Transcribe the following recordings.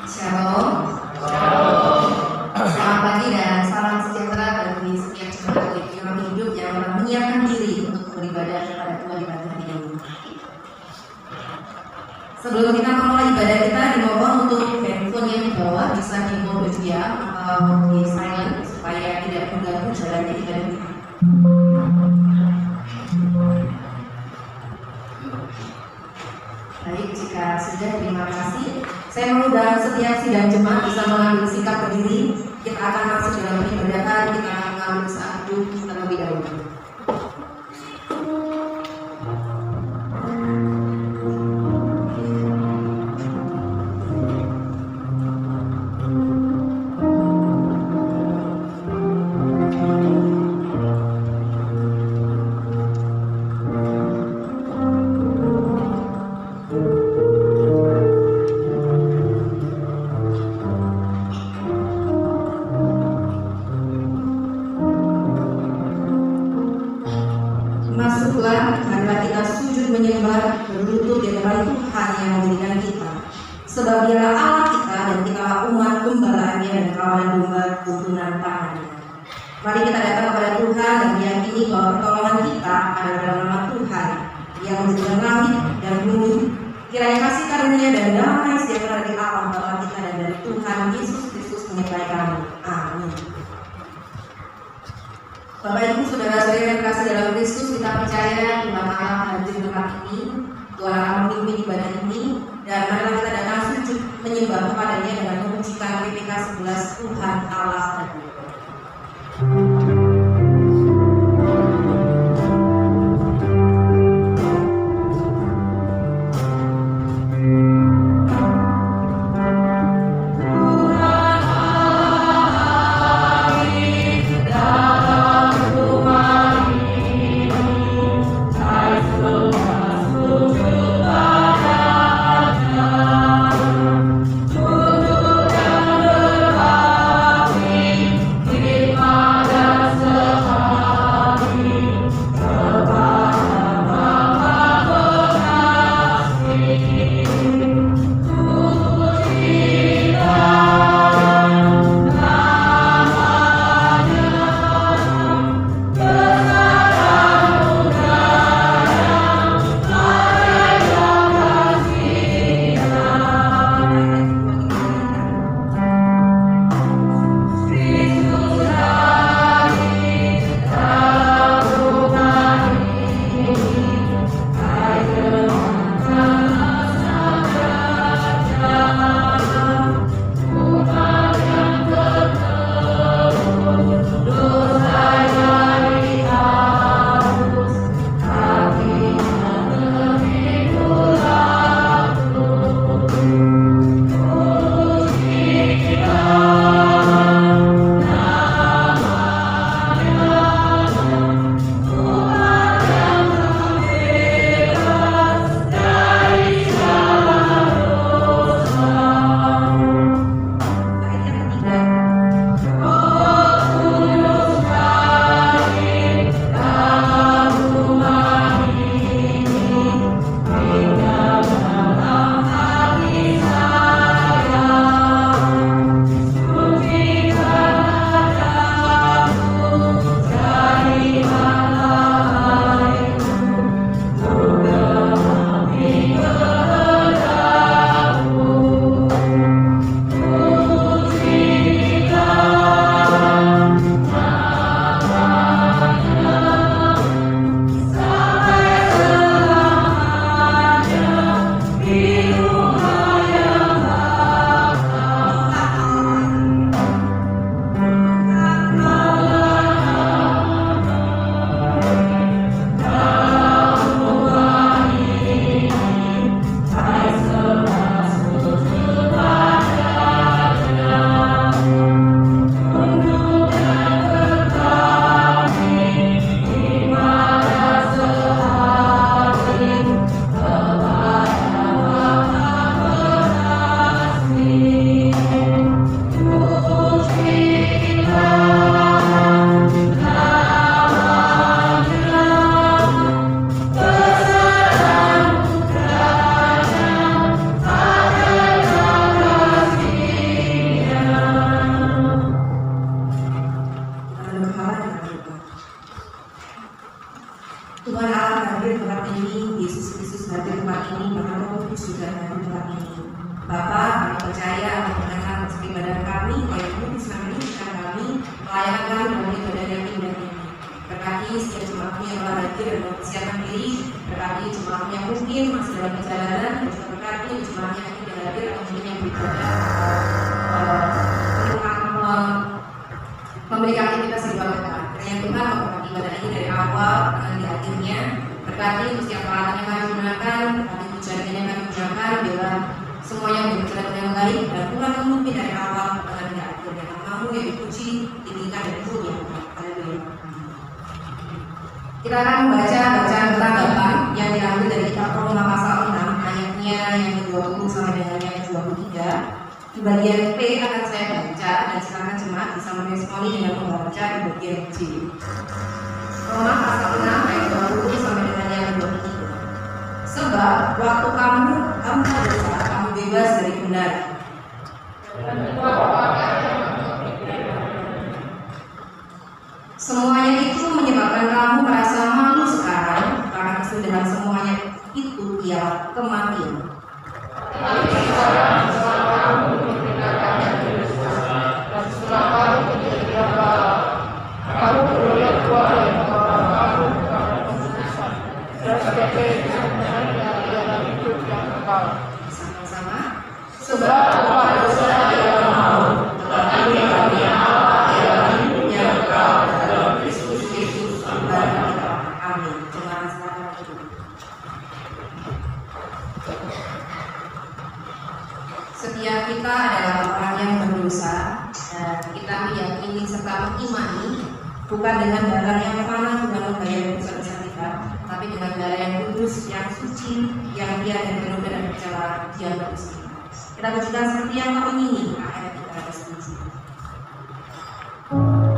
Shalom. Selamat pagi dan salam sejahtera bagi setiap jemaat yang hidup yang telah menyiapkan diri untuk beribadah kepada Tuhan di pagi hari ini. Sebelum kita memulai ibadah kita, dimohon untuk handphone yang dibawa bisa di mode diam atau di silent supaya tidak mengganggu jalannya ibadah kita. Baik, jika sudah, terima kasih. Saya mengundang setiap sidang jemaat bisa mengambil sikap berdiri. Kita akan masuk dalam peribadatan, kita akan mengambil saat duduk terlebih dahulu. Masuklah, marilah kita sujud menyembah berlutut di depan Tuhan yang menjadikan kita. Sebab Dialah Allah kita dan kitalah umat gembalaannya dan kawanan domba tuntunan tangannya. Mari kita datang kepada Tuhan dan meyakini bahwa pertolongan kita adalah dalam nama Tuhan yang menjadikan langit dan bumi. Kiranya kasih karunia dan damai sejahtera dari Allah Bapa kita dan dari Tuhan Yesus Kristus menyertai kami. Amin. Bapak Ibu saudara-saudari yang kasih dalam Kristus, kita percaya Tuhan Allah hadir di tempat ini, Tuhan Allah memimpin ibadah ini, dan marilah kita datang sujud menyembah kepadanya dengan memujikan PPK 11 Tuhan Allah hadir. Terima setiap jemaatku yang telah hadir dan mempersiapkan diri, berkati jemaatku yang mungkin masih dalam perjalanan, dan juga berkati jemaatku yang tidak hadir atau mungkin yang beribadah memberikan aktivitas di luar depan. Kiranya Tuhan memberkati ibadah ini dari awal dengan di akhirnya. Berkati untuk setiap peralatan yang kami gunakan, berkati tujuan yang kami gunakan, biarlah semuanya berjalan dengan baik dan Tuhan memimpin dari awal dengan di akhirnya. Namamu yang dipuji, ditinggikan dan dimuliakan. Haleluya. Kita akan membaca bacaan pertanggapan yang diambil dari kitab Roma pasal 6 ayatnya yang ke-20 sampai dengan yang ke-23. Di bagian P akan saya baca dan silakan jemaat bisa meresponi dengan membaca di bagian C. Roma pasal 6 ayat 20 sampai dengan yang ke-23. Sebab waktu kamu berdosa, kamu bebas dari kebenaran. Semuanya itu menyebabkan kamu merasa malu sekarang, karena kesudahan semuanya itu ialah kematian. Sama-sama. Sebab dosa ialah maut, tetapi karunia Allah ialah hidup yang kekal dalam Kristus Yesus Tuhan kita. Amin. Terima kasih. Setiap kita adalah orang yang berdosa dan kita meyakini serta mengimani bukan dengan darah yang fana dengan membayar dosa-dosa kita, tapi dengan darah yang kudus, yang suci, yang dia dan penuh dan bercela dia berdosa. Kita wujudkan seperti yang kau ingini. Ayat kita ada setuju. Dosa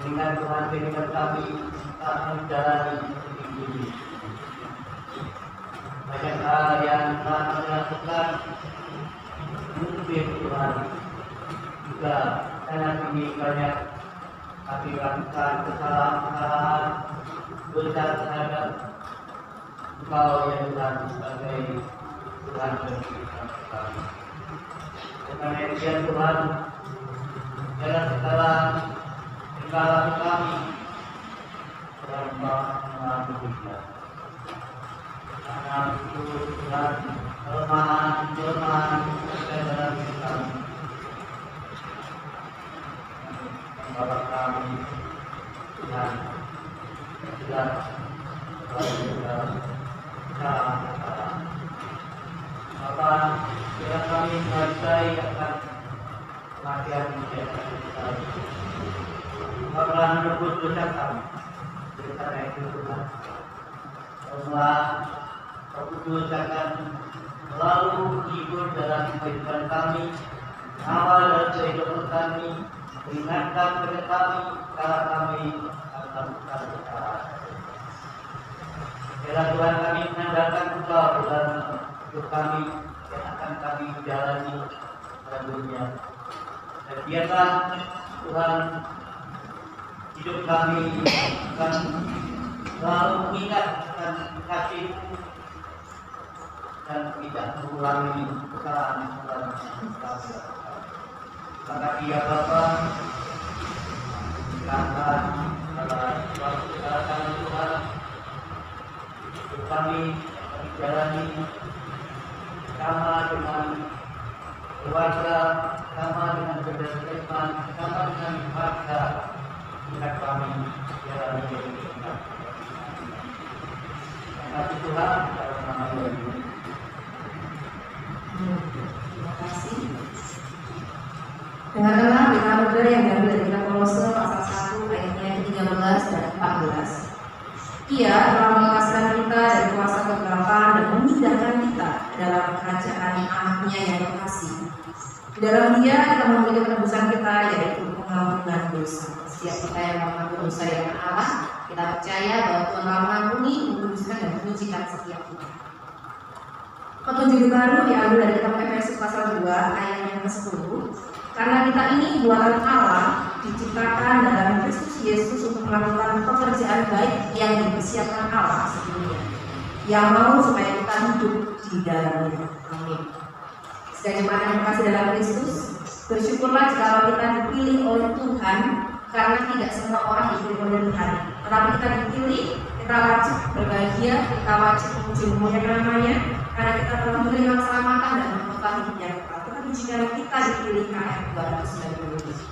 Dengan Tuhan berikan kami tak menjalani ini. Banyak hal yang telah kami lakukan, mungkin Tuhan juga karena ini banyak kami lakukan kesalahan-kesalahan besar terhadap Engkau yang Tuhan sebagai Tuhan berikan kami. Karena itu Tuhan, dalam segala kami dalam mengampuni kita. Karena itu Tuhan kelemahan dalam kita. Membawa kami Tuhan sudah Bapa, bila kami selesai akan kematian kita, Bapak menebus dosa kami. Karena itu Tuhan, semua Kudus akan selalu hibur dalam kehidupan kami, awal dan kehidupan kami, ingatkan kepada kami kalau kami akan bersalah. Bila Tuhan kami menandalkan Engkau dalam hidup kami yang akan kami jalani pada dunia. Dan biarlah Tuhan hidup kami akan selalu mengingat akan kasih-Mu dan tidak mengulangi kesalahan-kesalahan kami lakukan. Maka dia Bapa, silakan dalam kesalahan Tuhan hidup kami jalani sama dengan keluarga, sama dengan kebersamaan, sama dengan keluarga kita kami jalani kita. Terima kasih Tuhan, dalam nama Tuhan. Terima kasih. Dengarkanlah berita Muda yang diambil dari kitab Kolose pasal 1 ayatnya 13 dan 14. Ia telah melepaskan kita dari kuasa kegelapan dan memindahkan kita dalam kerajaan Anaknya yang terkasih. Di dalam Dia kita memiliki penebusan kita, yaitu pengampunan dosa. Setiap kita yang mengampuni dosa yang Allah, kita percaya bahwa Tuhan telah mengampuni, menguduskan dan menyucikan setiap kita. Petunjuk baru diambil dari kitab Efesus pasal 2 ayat yang ke-10. Karena kita ini buatan Allah, diciptakan dalam Kristus Yesus untuk melakukan pekerjaan baik yang dipersiapkan Allah sebelumnya, yang mau supaya kita hidup di dalamnya. Amin. Sekali jemaat yang terkasih dalam Kristus, bersyukurlah jika kita dipilih oleh Tuhan, karena tidak semua orang dipilih oleh Tuhan, tetapi kita dipilih. Kita wajib berbahagia, kita wajib memuji namanya, karena kita telah menerima keselamatan dan mahkota hidup yang kekal. Tetapi jika kita dipilih ayat 290.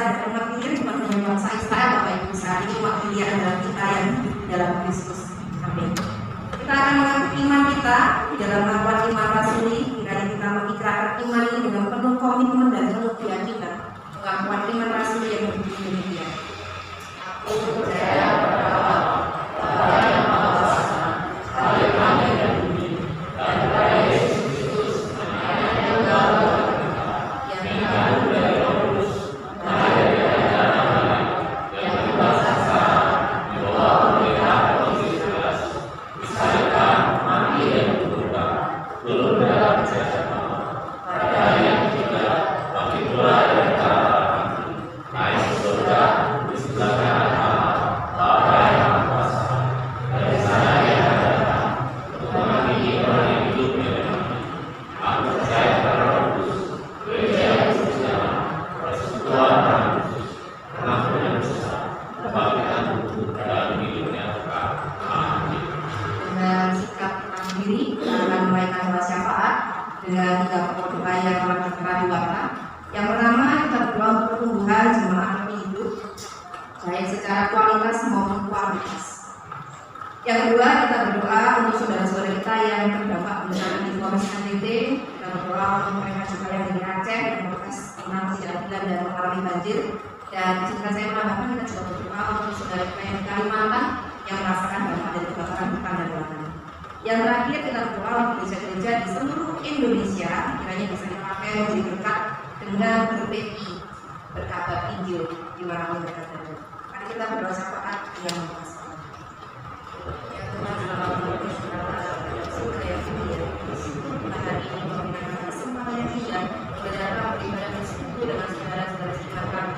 dan umat pilihan cuma hanya bangsa Israel Bapak Ibu saat ini umat pilihan adalah kita yang dalam Kristus. Amin. Kita akan mengaku iman kita di dalam pengakuan iman rasuli. Kiranya kita mengikrarkan iman ini dengan penuh komitmen dan penuh keyakinan. Pengakuan iman rasuli yang berbunyi demikian. Aku percaya bahwa Allah yang Maha Kuasa, Allah yang langit dan bumi, dan kepada Yesus Kristus, Anak yang Tunggal yang mengandung dari Roh Kudus, lahir dari darah yang dibaptiskan di bawah pemerintahan Pontius Pilatus, disalibkan, mati dan dikuburkan, turun dalam jasa maut, pada hari yang ketiga bangkit pula dari antara mati, naik ke surga di sebelah kanan Allah, Bapa yang Maha Kuasa. Dari sana Ia akan datang untuk menghakimi orang yang hidup dan yang mati. Aku percaya pada Roh Kudus, Gereja yang bersama, persekutuan orang kudus, pengampunan dosa, kebangkitan tubuh dan hidup yang kekal. Amin. Dengan sikap tenang diri, kita akan menaikkan doa syafaat dengan 3 pokok doa yang telah tertera di warna. Yang pertama, kita berdoa untuk pertumbuhan jemaat kami hidup, baik secara kualitas maupun kuantitas. Yang kedua, kita berdoa untuk saudara-saudara kita yang terdampak bencana di Flores NTT. Kita berdoa untuk mereka juga yang di Aceh yang berproses tentang ketidakadilan dan mengalami banjir. Dan izinkan saya menambahkan, kita juga berdoa untuk saudara kita yang di Kalimantan yang merasakan dampak dari kebakaran hutan dan lahan. Yang terakhir, kita berdoa untuk gereja-gereja di seluruh Indonesia kiranya bisa dipakai menjadi berkat dengan berbagi berkabar Injil di mana mereka berada. Mari kita berdoa syafaat yang memperkasih. Ya Tuhan, dalam surga yang mulia, hari ini memberikan kesempatan yang indah berdatang beribadah bersekutu dengan saudara-saudara kita kami.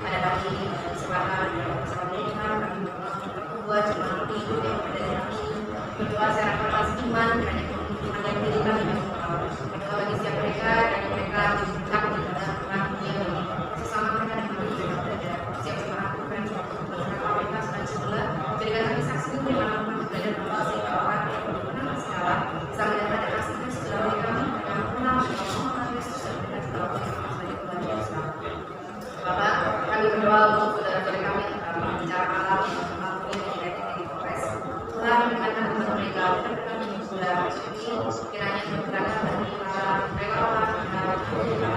Pada hari ini, kesempatan bersama Tuhan kami berdoa untuk pertumbuhan jemaat hidup yang ada di kami. Berdoa secara keras iman kiranya kebutuhan yang diri kami berdoa bagi setiap mereka dan mereka diberkat di dalam Tuhan yang sesama mereka di mana mereka berada. Setiap jemaat Tuhan juga beberapa mereka sudah sebelah jadikan kami saksi di mana Tuhan berada dalam sehingga orang yang benar segala bisa melihat ada kasih Kristus dalam diri kami dan mengenal bahwa Kristus dan mereka juga sebagai Tuhan Yesus. Bapak, kami berdoa untuk saudara-saudara kami bicara malam yang mampu yang di Polres. Tuhan berikan kepada mereka dan kami sudah bersyukur kiranya bergerak dari para relawan dan orang yang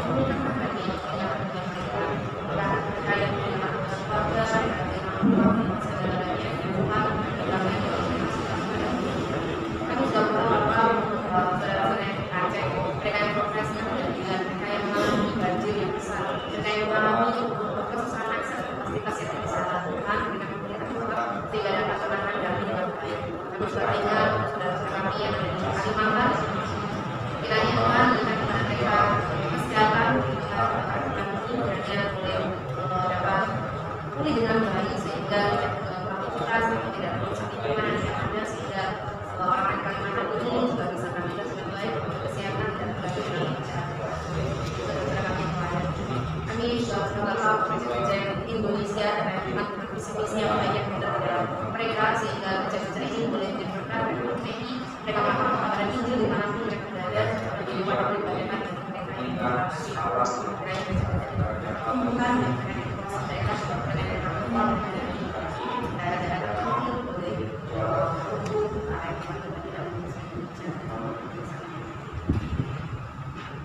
membutuhkan bagi yang mereka dan mereka yang punya keluarga dan saudaranya yang Tuhan kami sudah berdoa untuk saudara-saudara yang di Aceh, mereka yang proses dan mereka yang mengalami banjir yang besar, mereka yang mengalami kesusahan akses fasilitas yang bisa Tuhan berikan kemuliaan sehingga dapat tenang dan dengan baik. Kami juga tinggal saudara-saudara kami yang ada di Kalimantan. Kiranya Tuhan berikan kepada mereka kesehatan, kiranya boleh dapat pulih dengan baik sehingga tidak beraktivitas atau tidak merusak lingkungan yang ada sehingga orang Kalimantan ini juga bisa beraktivitas dengan baik untuk kesehatan dan berakhir dengan lancar. Saudara-saudara kami yang lain, kami juga berdoa gereja-gereja Indonesia dan visi-misi yang banyak kepada mereka sehingga gereja-gereja ini boleh berberkat dan memiliki mereka melakukan kabaran Injil dimanapun mereka berada menjadi wadah beribadah bagi mereka yang berkasih kiranya gereja-gereja pertumbuhan dan mereka juga mereka melakukan daerah-daerah tertentu boleh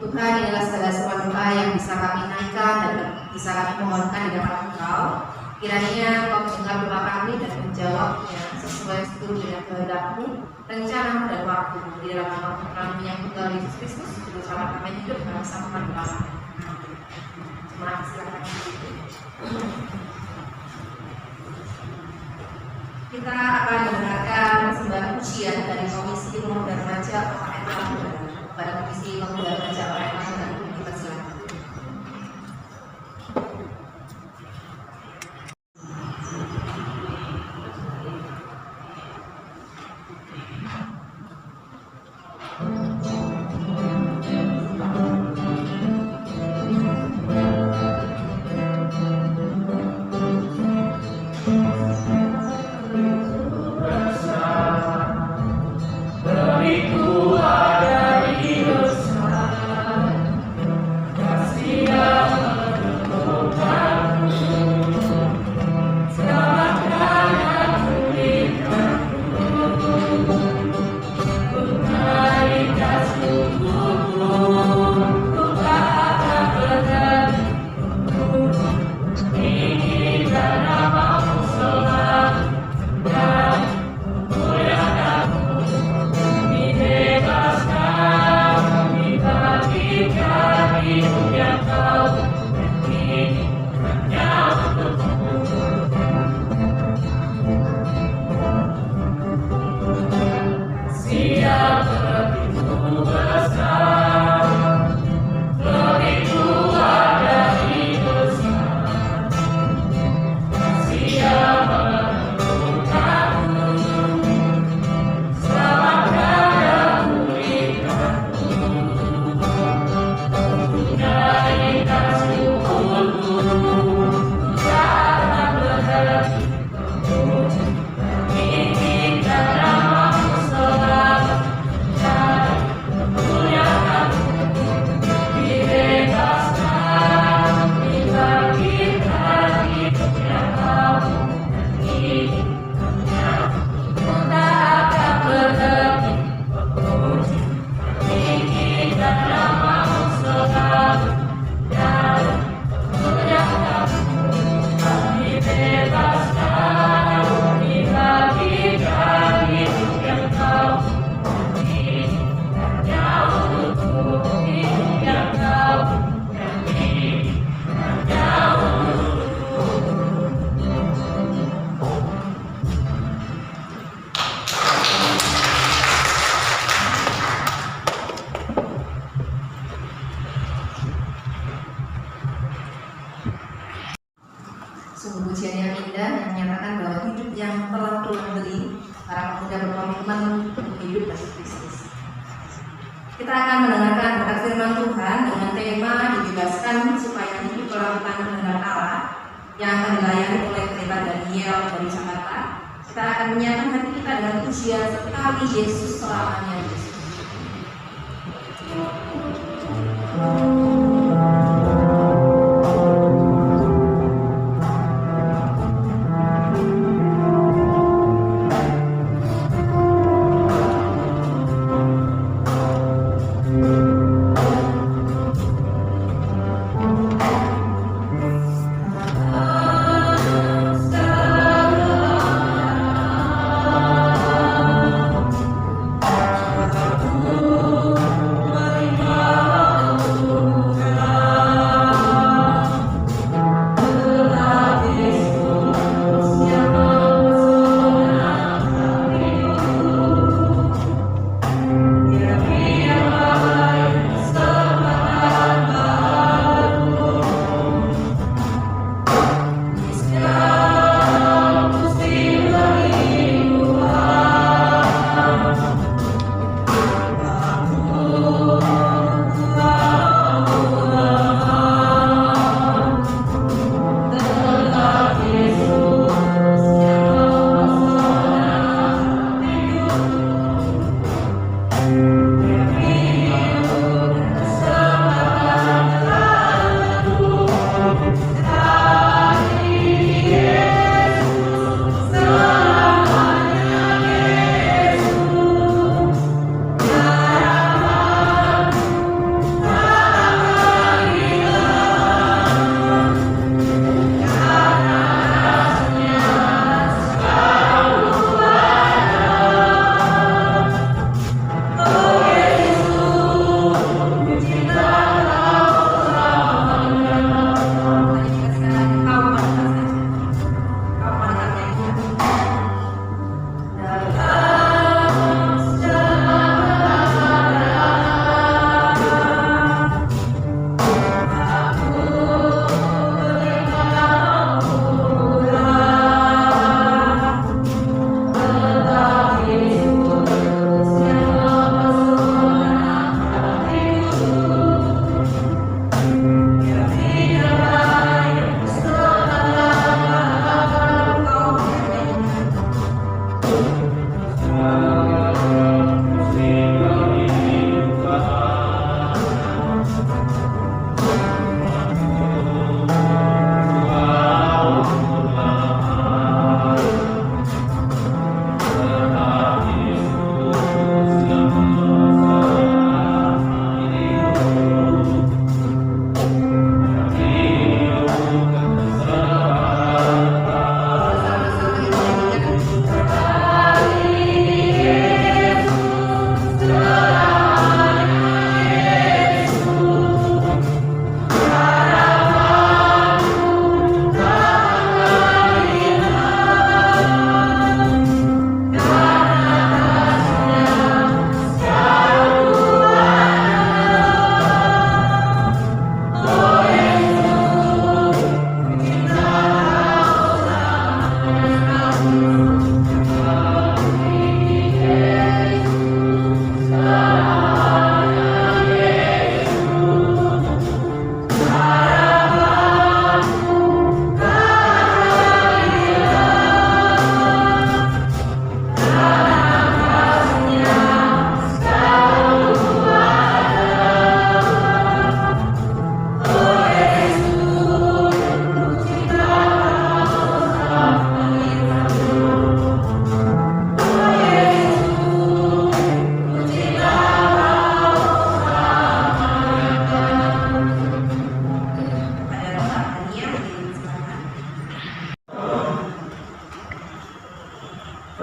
Tuhan, inilah segala sebuah doa yang bisa kami naikkan dan bisa kami mohonkan di depan Engkau. Kiranya Engkau mendengar doa kami dan menjawabnya sesuai seturut dengan kehendak-Mu, rencana dan waktu di dalam nama Putra-Mu yang tunggal Yesus Kristus, Juru Selamat kami hidup dan bersama doa. Terima kasih. Kita akan mendengarkan persembahan pujian dari Komisi Pemuda Remaja OKM Lampung. Pada Komisi Pemuda Remaja OKM Lampung, kita silakan. Beriku ada di dosa Sungguh pujian yang indah yang menyatakan bahwa hidup yang telah Tuhan beri para pemuda berkomitmen untuk hidup bagi Kristus. Kita akan mendengarkan berkat firman Tuhan dengan tema dibebaskan supaya hidup melakukan kehendak Allah yang akan dilayani oleh pendeta Daniel dari Jakarta. Kita akan menyiapkan hati kita dengan pujian sekali Yesus selamanya Yesus.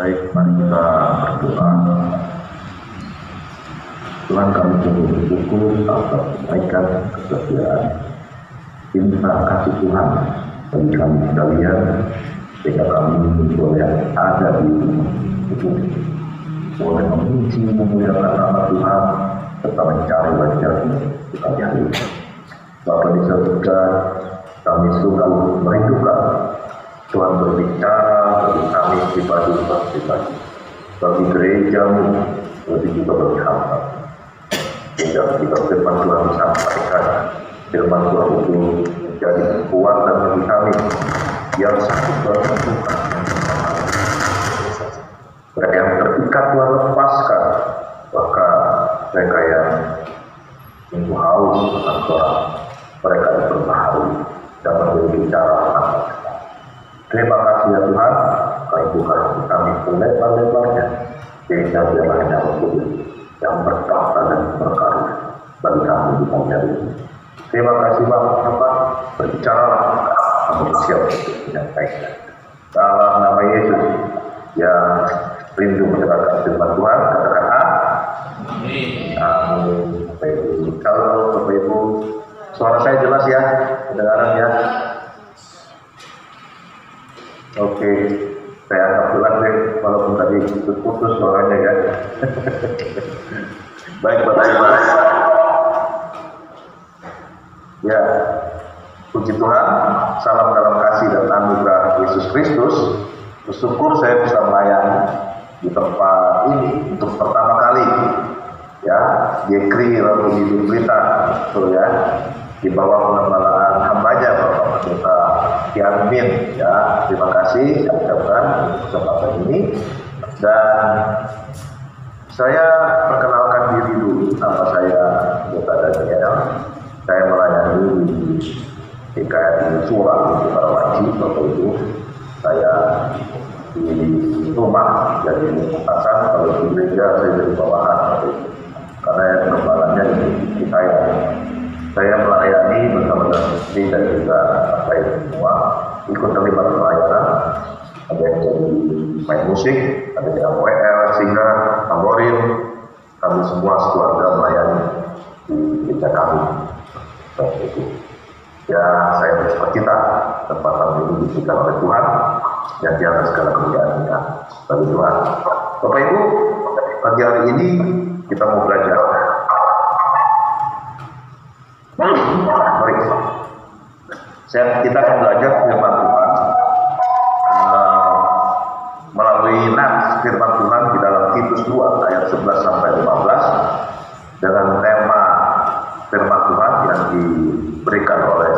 Baik, mari kita berdoa. Tuhan, kami sungguh bersyukur atas kebaikan kesetiaan cinta kasih Tuhan bagi kami sekalian, sehingga kami boleh ada di tubuh, boleh memuji memuliakan nama Tuhan serta mencari wajah-Nya di pagi hari. Bapa di surga, kami sungguh merindukan Tuhan berbicara bagi kami pribadi, bagi gerejamu, bagi juga bagi hamba. Sehingga ketika firman Tuhan disampaikan, firman Tuhan itu menjadi kekuatan bagi kami yang sanggup berbentukan. Mereka yang terikat Tuhan lepaskan, bahkan mereka yang sungguh haus akan Tuhan, mereka diperbaharui dan memiliki cara pandang. Terima kasih ya Tuhan, Kau bukan kami selebar-lebarnya, sehingga biarlah yang kudus yang bertahta dan berkarunia bagi kami di pagi hari ini. Terima kasih Bapak, berbicaralah, kami siap untuk menyampaikan. Dalam nama Yesus yang rindu mendengarkan firman Tuhan, katakan amin. Amin. Bapak Ibu, kalau Bapak Ibu, suara saya jelas ya, kedengaran ya. Oke, saya anggap jelas deh, walaupun tadi putus suaranya ya. Baik Bapak Ibu. Ya, puji Tuhan, salam dalam kasih dan anugerah Yesus Kristus. Bersyukur saya bisa melayani di tempat ini untuk pertama kali, ya, Yekri Rabu Hidup Blitar, betul ya, di bawah pengembalaan hambanya Bapak Pendeta Kiarmin, ya, terima kasih saya ucapkan kesempatan ini. Dan saya perkenalkan diri dulu, nama saya Pendeta Daniel. Saya melayani di GKRI Surah di Karawaci, Bapak Ibu. Saya di rumah jadi atasan, kalau di gereja saya jadi bawahan, karena yang kepalanya di saya. Saya melayani bersama dengan istri dan juga saya semua ikut terlibat pelayanan. Ada yang jadi main musik, ada yang WL, singer, tamborin. Kami semua sekeluarga melayani di gereja kami. Itu. Ya, saya bercita kesempatan ini diberikan oleh Tuhan dan di atas segala kemuliaan-Nya bagi Tuhan. Bapak Ibu, pagi hari ini kita mau belajar. Mari kita akan belajar firman Tuhan melalui nats firman Tuhan di dalam Titus 2 ayat 11 sampai 15 dengan tema firman Tuhan yang diberikan oleh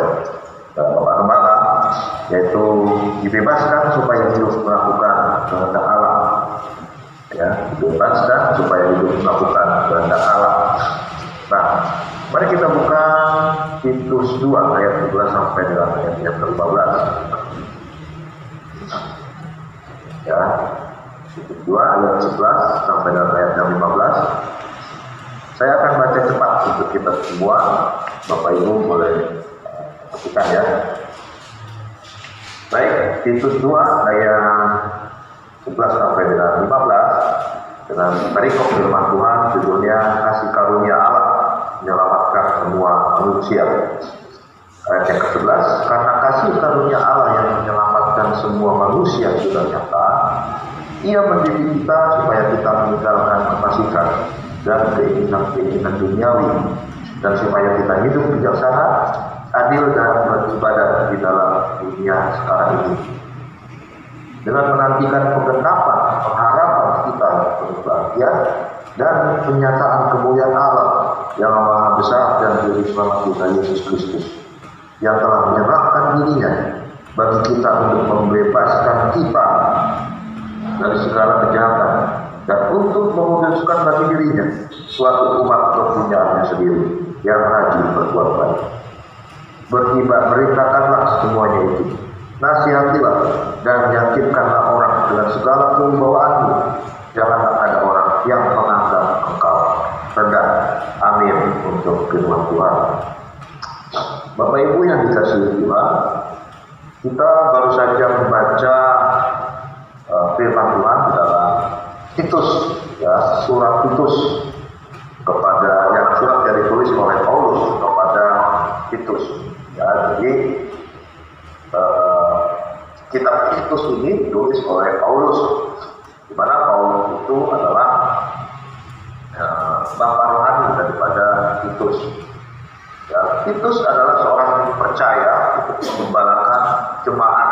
Bapak Gembala, yaitu dibebaskan supaya hidup melakukan kehendak Allah. Ya, dibebaskan supaya hidup melakukan kehendak Allah. Nah, mari kita buka Titus 2 ayat 11 sampai dengan ayat yang ke-15. Ya, Titus 2 ayat 11 sampai dengan ayat yang 15. Saya akan baca cepat untuk kita semua. Bapak Ibu boleh perhatikan ya. Baik, Titus 2 ayat 11 sampai dengan 15 dengan perikop firman Tuhan, judulnya Kasih Karunia Allah menyelamatkan semua manusia. Ayat yang ke-11, karena kasih karunia Allah yang menyelamatkan semua manusia sudah nyata, Ia mendidik kita supaya kita meninggalkan kefasikan dan keinginan-keinginan duniawi, dan supaya kita hidup bijaksana, adil dan beribadah di dalam dunia sekarang ini, dengan menantikan penggenapan pengharapan kita berbahagia dan penyataan kemuliaan Allah yang maha besar dan juru selamat kita Yesus Kristus, yang telah menyerahkan dirinya bagi kita untuk membebaskan kita dari segala kejahatan dan untuk menguduskan bagi dirinya suatu umat kepunyaannya sendiri yang rajin berbuat baik. Beritakanlah semuanya itu, nasihatilah dan yakinkanlah orang dengan segala kewibawaanmu. Janganlah ada orang yang menganggap engkau rendah. Amin untuk firman Tuhan. Bapak Ibu yang dikasihi Tuhan, kita baru saja membaca firman Tuhan di dalam Titus, ya, surat Titus kepada yang surat yang ditulis oleh Paulus kepada Titus. Ya, jadi kitab Titus ini ditulis oleh Paulus, di mana Paulus itu adalah bapak rohani daripada Titus. Ya, Titus adalah seorang yang percaya untuk mengembalakan jemaat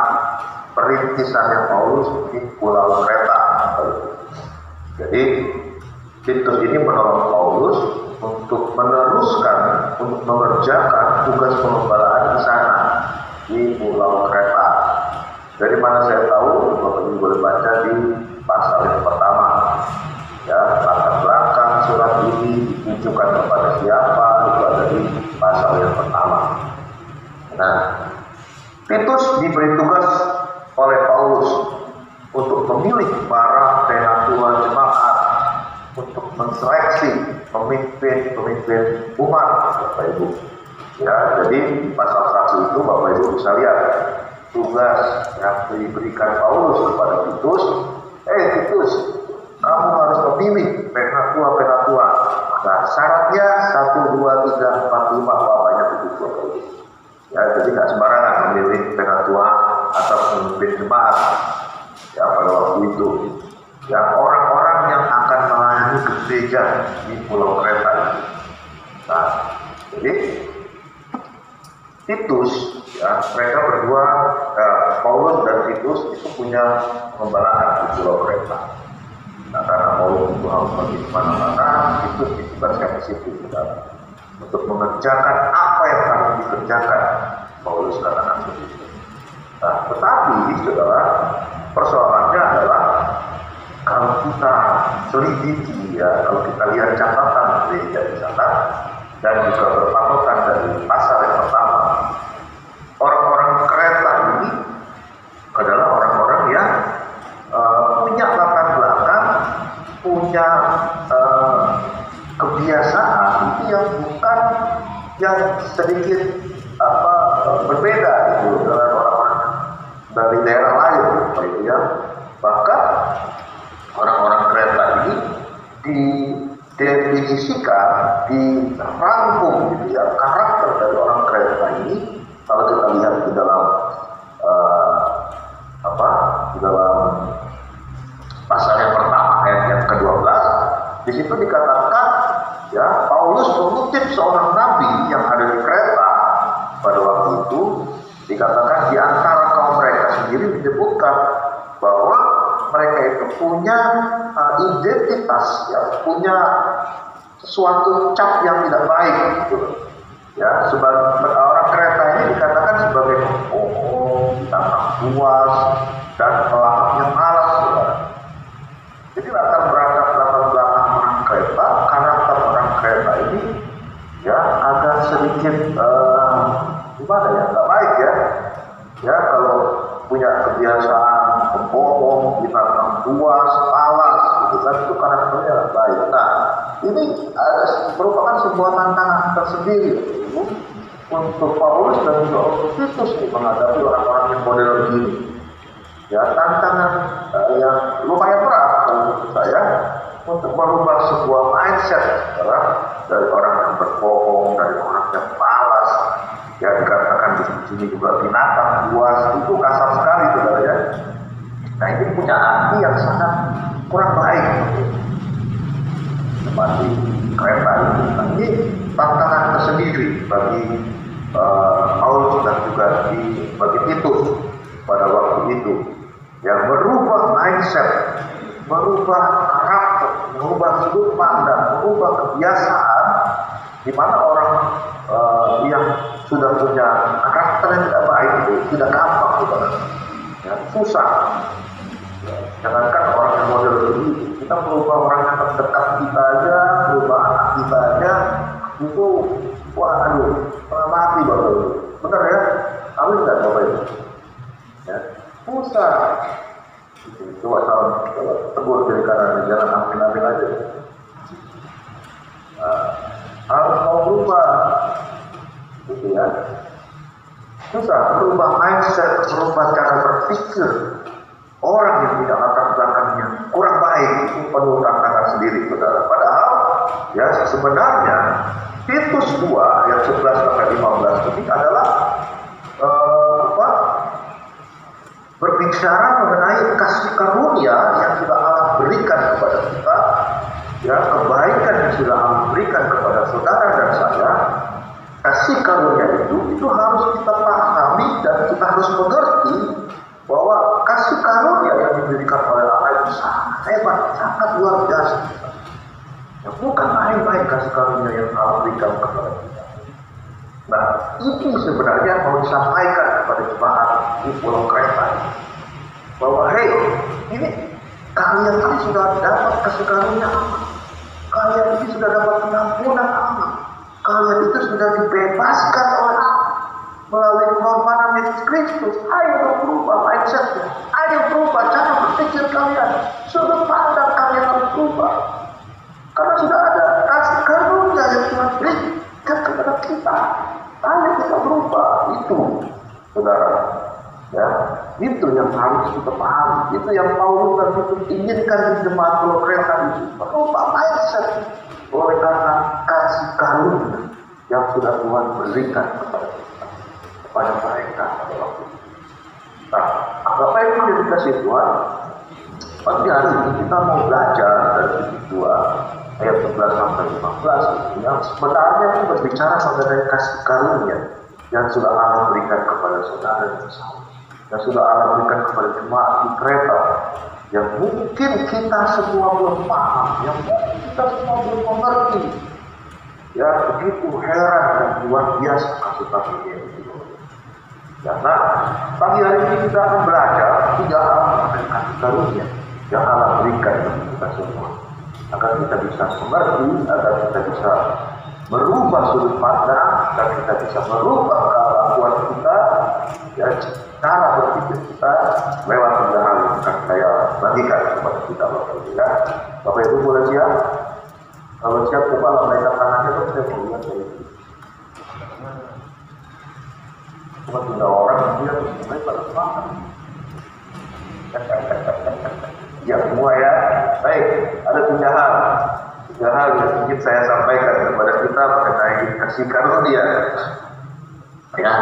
perintisannya Paulus di Pulau Kreta. Jadi Titus ini menolong Paulus untuk meneruskan, untuk mengerjakan tugas pengembalaan di sana di Pulau Kreta. Dari mana saya tahu? Bapak Ibu boleh baca di pasal yang pertama. Ya, latar belakang surat ini ditujukan kepada siapa, itu ada di pasal yang pertama. Nah, Titus diberi tugas oleh Paulus untuk memilih para penatua jemaat, untuk menseleksi pemimpin umat, Bapak Ibu. Ya, jadi di pasal 1 itu Bapak Ibu bisa lihat tugas yang diberikan Paulus kepada Titus. Titus, kamu harus memilih penatua. Nah, syaratnya 1, 2, 3, 4, 5, banyak begitu. Ya, jadi nggak sembarangan memilih penatua atau pemimpin jemaat. Ya, pada waktu itu, ya orang-orang yang akan melayani gereja di Pulau Kreta. Nah, jadi Titus, ya mereka berdua, Paulus dan Titus itu punya pembelaan di Pulau Kreta. Nah, karena Paulus itu harus pergi kemana-mana, Titus ditugaskan di situ, untuk mengerjakan apa yang harus dikerjakan. Paulus katakan begitu. Nah, tetapi saudara, persoalannya adalah kalau kita selidiki, ya, kalau kita lihat catatan gereja di sana dan juga berpatokan dari pasal yang pertama, orang-orang Kreta ini adalah orang-orang yang punya latar belakang, punya kebiasaan itu yang bukan, yang sedikit berbeda itu dengan orang-orang dari daerah lain, gitu ya. Bahkan orang-orang Kreta ini didefinisikan, dirangkum, gitu ya, karakter dari orang Kreta ini. Kalau kita lihat di dalam di dalam pasal yang pertama ayat yang ke-12, di situ dikatakan, ya, Paulus mengutip seorang nabi yang ada di Kreta pada waktu itu. Dikatakan di antara kaum mereka sendiri disebutkan bahwa mereka itu punya identitas, ya, punya sesuatu cap yang tidak baik, gitu. Ya, sebagai orang Kreta ini dikatakan sebagai pembohong, tanpa puas, dan pelahap yang malas, saudara. Jadi latar belakang orang Kreta, karakter orang Kreta ini, ya, agak sedikit gimana ya, nggak baik, ya. Ya, kalau punya kebiasaan pembohong, binatang buas, malas, gitu kan, itu karakternya nggak baik. Nah, ini merupakan sebuah tantangan tersendiri untuk Paulus dan juga untuk Titus menghadapi orang-orang yang model begini. Ya, tantangan yang lumayan berat menurut saya untuk merubah sebuah mindset, dari orang yang berbohong, dari orang yang malas. Ya, dikatakan di sini juga binatang buas, itu kasar sekali, saudara, ya. Nah, ini punya arti yang sangat kurang baik seperti Kreta itu. Nah, ini tantangan tersendiri bagi Paulus dan juga bagi Titus pada waktu itu, yang merubah mindset, merubah karakter, merubah sudut pandang, merubah kebiasaan, di mana orang yang sudah punya karakter yang tidak baik itu tidak gampang, ya, susah. Ya, jangankan orang yang model begini, kita merubah orang yang terdekat kita aja, merubah anak kita aja, itu setengah mati, Bapak. Benar, ya? Amin nggak, Bapak Ibu? Ya, susah. Coba tegur dari kanan, jangan amin-amin aja. Nah, harus mau berubah, gitu ya. Susah berubah mindset, berubah cara berpikir. Orang yang punya latar belakangnya kurang baik itu perlu tantangan sendiri, saudara. Padahal, ya, sebenarnya Titus 2 yang 11-15 ini adalah berbicara mengenai kasih karunia yang sudah Allah berikan kepada kita, ya, kebaikan yang sudah Allah berikan kepada saudara dan saya. Kasih karunia itu harus kita pahami dan kita harus mengerti bahwa hebat, sangat luar biasa. Ya, bukan main-main kasih karunia yang Allah berikan kepada kita. Nah, ini sebenarnya mau disampaikan kepada jemaat di Pulau Kreta, bahwa hei, ini kalian ini sudah dapat kasih karunia Allah. Kalian ini sudah dapat pengampunan Allah. Kalian itu sudah dibebaskan oleh Allah melalui pengorbanan Yesus Kristus. Ayo berubah mindsetnya, ayo berubah cara berpikir kalian, sudut pandang kalian harus berubah. Karena sudah ada kasih karunia yang Tuhan berikan kepada kita. Ayo kita berubah. Itu, saudara, ya, itu yang harus kita pahami. Itu yang Paulus dan itu inginkan di jemaat Pulau Kreta itu, berubah mindset oleh karena kasih karunia yang sudah Tuhan berikan kepada kita, kepada mereka pada waktu itu. Nah, apa yang menjadi kasih Tuhan? Pagi hari ini kita mau belajar dari Filipi 2 ayat 11 sampai 15 yang sebenarnya itu berbicara mengenai kasih karunia yang sudah Allah berikan kepada saudara dan saya, yang sudah Allah berikan kepada jemaat di Kreta, yang mungkin kita semua belum paham, yang mungkin kita semua belum mengerti. Ya, begitu heran dan luar biasa kasih karunia itu. Karena pagi hari ini kita akan belajar 3 hal mengenai kasih karunia yang Allah berikan kepada kita semua, agar kita bisa mengerti, agar kita bisa merubah sudut pandang, agar kita bisa merubah kelakuan kita, ya, cara berpikir kita lewat 3 hal yang akan saya bagikan kepada kita Bapak Ibu. Ya, Bapak Ibu boleh siap? Kalau siap, coba lambaikan tangannya, terus saya mau lihat dari itu. Cuma 3 orang dia terus mulai pada semangat. Ya semua ya. Baik, ada 3 hal. 3 hal yang ingin saya sampaikan kepada kita mengenai kasih karunia. Ya,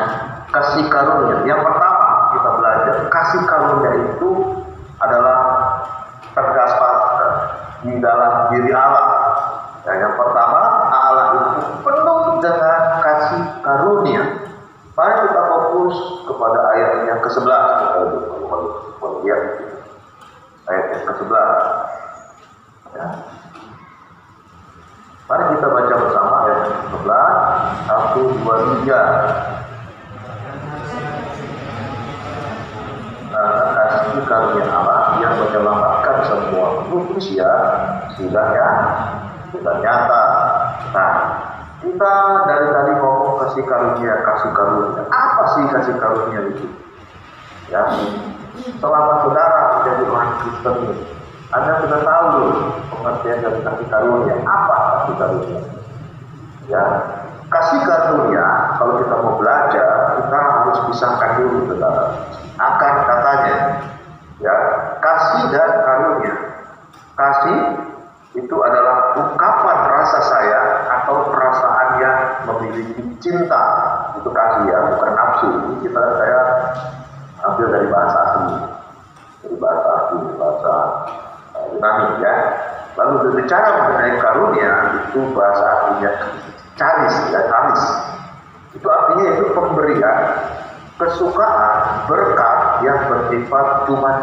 kasih karunia. Yang pertama kita belajar, kasih karunia itu adalah terdapat di dalam diri Allah. Ya, yang pertama, Allah itu penuh dengan kasih karunia. Mari kita fokus kepada ayat yang ke-11. Kalau lihat ayat yang ke-11. Ya. Mari kita baca bersama ayat yang ke-11. 1, 2, 3. Kasih karunia Allah yang menyelamatkan semua manusia sudah nyata. Nah, kita dari tadi ngomong kasih karunia. Apa sih kasih karunia itu? Ya, selama saudara menjadi orang Kristen, Anda sudah tahu pengertian dari kasih karunia. Apa kasih karunia? Ya, kasih karunia kalau kita mau belajar, kita harus pisahkan dulu, saudara. Akar katanya, ya, kasih dan karunia. Kasih itu adalah ungkapan rasa sayang atau perasaan yang memiliki cinta. Itu kasih ya, bukan nafsu. Ini saya ambil dari bahasa asli, bahasa Yunani ya. Lalu berbicara mengenai karunia itu bahasa aslinya charis ya, charis. Itu artinya itu pemberian, kesukaan, berkat yang bersifat cuma.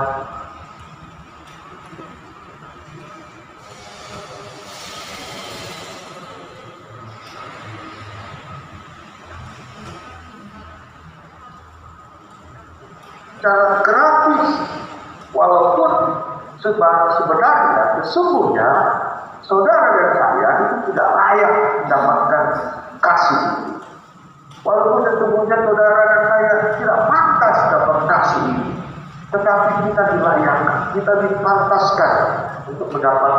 Secara gratis, walaupun sebenarnya sesungguhnya saudara dan saya itu tidak layak mendapatkan kasih itu. Walaupun sesungguhnya saudara dan saya tidak pantas dapat kasih itu, tetapi kita dilayakkan, kita dipantaskan untuk mendapat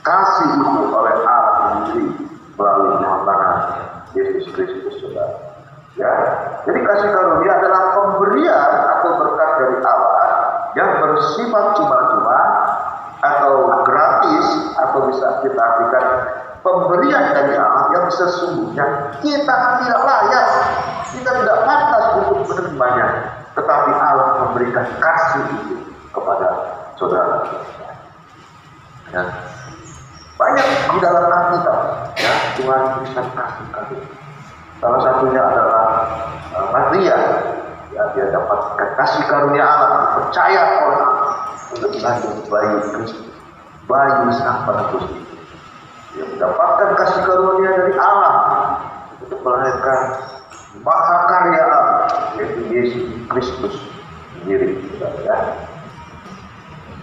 kasih itu oleh Allah sendiri melalui pengorbanan Yesus Kristus, saudara. Ya, jadi kasih karunia adalah pemberian atau berkat dari Allah yang bersifat cuma-cuma atau gratis, atau bisa kita artikan pemberian dari Allah yang sesungguhnya kita tidak layak, kita tidak pantas untuk menerimanya, tetapi Allah memberikan kasih itu kepada saudara. Ya. Banyak di dalam Alkitab, ya, Tuhan berikan kasih. Salah satunya adalah Maria, ya, dia dapat kasih karunia Allah, percaya oleh Allah untuk mengandung bayi Kristus. bayi sang penebus itu. Dia mendapatkan kasih karunia dari Allah untuk melahirkan mahakarya Allah, yaitu Yesus Kristus sendiri. Ya.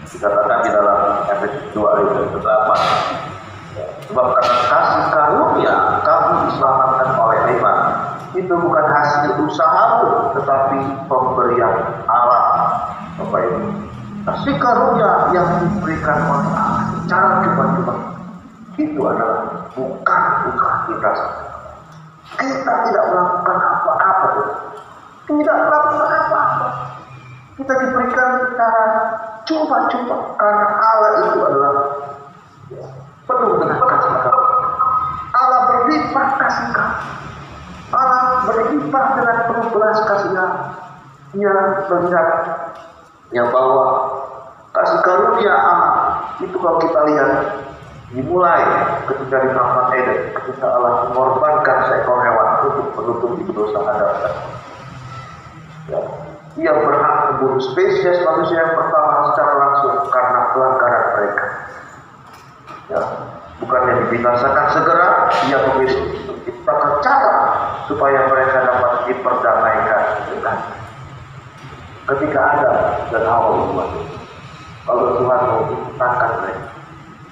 Dikatakan di dalam Efesus 2 ayat 8, sebab karena kasih karunia kamu diselamatkan oleh iman. Itu bukan hasil usahamu, tetapi pemberian Allah. Bapak Ibu, kasih karunia yang diberikan oleh Allah secara cuma-cuma itu adalah bukan usaha kita. Kita tidak melakukan apa-apa, tidak melakukan apa-apa. Kita diberikan secara cuma-cuma karena Allah itu adalah penuh dengan kasih karunia. Allah berlimpah kasih karunia. Allah berlimpah dengan penuh belas kasihan. Dia melihat yang bahwa kasih karunia Allah itu kalau kita lihat dimulai ketika di Taman Eden, ketika Allah mengorbankan seekor hewan untuk menutupi dosa Adam. Ya. Dia berhak membunuh spesies manusia yang pertama secara langsung karena pelanggaran mereka. Ya. Bukannya dibinasakan segera, dia memilih menciptakan cara supaya mereka dapat diperdamaikan dengan. Ketika ada dan Hawa membuat itu, kalau Tuhan mau menciptakan mereka,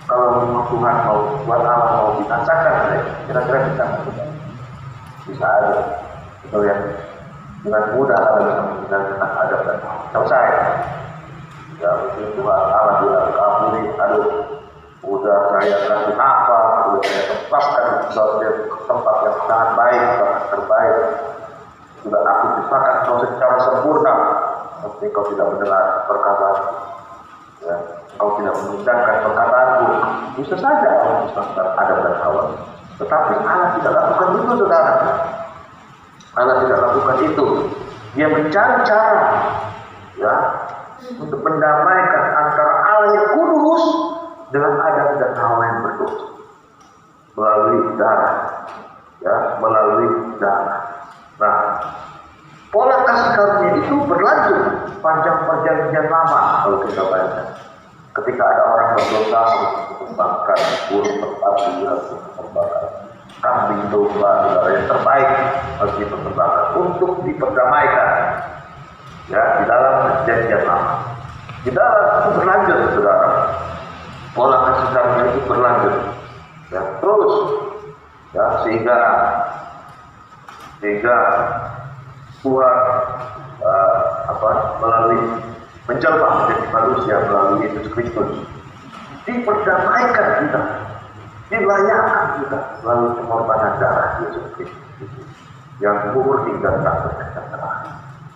kalau Tuhan mau buat Allah mau binasakan mereka, kira-kira bisa aja. Kita lihat dengan mudah Allah bisa meninggalkan Adam dan Hawa. Selesai. Ya mungkin Tuhan Allah bilang kamu ini, aduh, udah saya kasih apa, udah saya tempatkan di tempat yang sangat baik, sangat terbaik. Sudah aku ciptakan kau secara sempurna, tapi kau tidak mendengar perkataan, ya, kau tidak mendengarkan perkataanku. Bisa saja Allah menciptakan Adam dan Hawa, tetapi Allah tidak lakukan itu, saudara. Allah tidak lakukan itu. Dia mencari cara, ya, untuk mendamaikan antara Allah yang kudus dengan Adam dan Hawa yang berdosa melalui darah, ya, melalui darah. Nah, pola kasih karunia itu berlanjut panjang perjanjian lama kalau kita bayangkan. Ketika ada orang berdosa harus dikembangkan, burung merpati harus dikembangkan, kambing domba yang terbaik harus dikembangkan untuk diperdamaikan. Ya, di dalam perjanjian lama. Di dalam itu berlanjut, saudara. Pola kasih karunia itu berlanjut, ya, terus, ya, sehingga Tuhan melalui menjelma menjadi manusia melalui Yesus Kristus, diperdamaikan kita, dilayakkan kita melalui pengorbanan darah Yesus Kristus yang murni dan tak bercacat.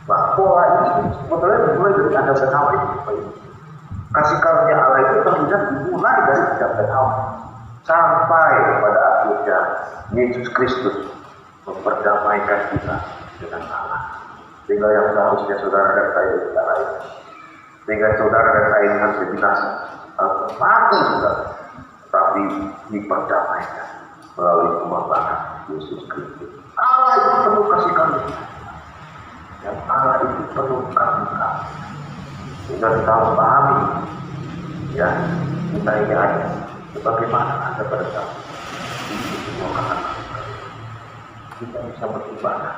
Nah, pola ini sebetulnya dimulai dari Adam dan Hawa ini. Kasih karunia Allah itu terlihat dimulai dari Adam dan Hawa sampai pada akhirnya Yesus Kristus memperdamaikan kita dengan Allah. Sehingga yang seharusnya saudara dan saya tidak lain. Sehingga saudara dan saya ini harus binasa, harus mati saudara, tapi diperdamaikan melalui pengorbanan Yesus Kristus. Allah itu penuh kasih karunia. Dan Allah itu penuh karunia. Sehingga kita harus pahami, ya, kita ini ada sebagaimana ada pada saat ini semua kata. Kita bisa beribadah,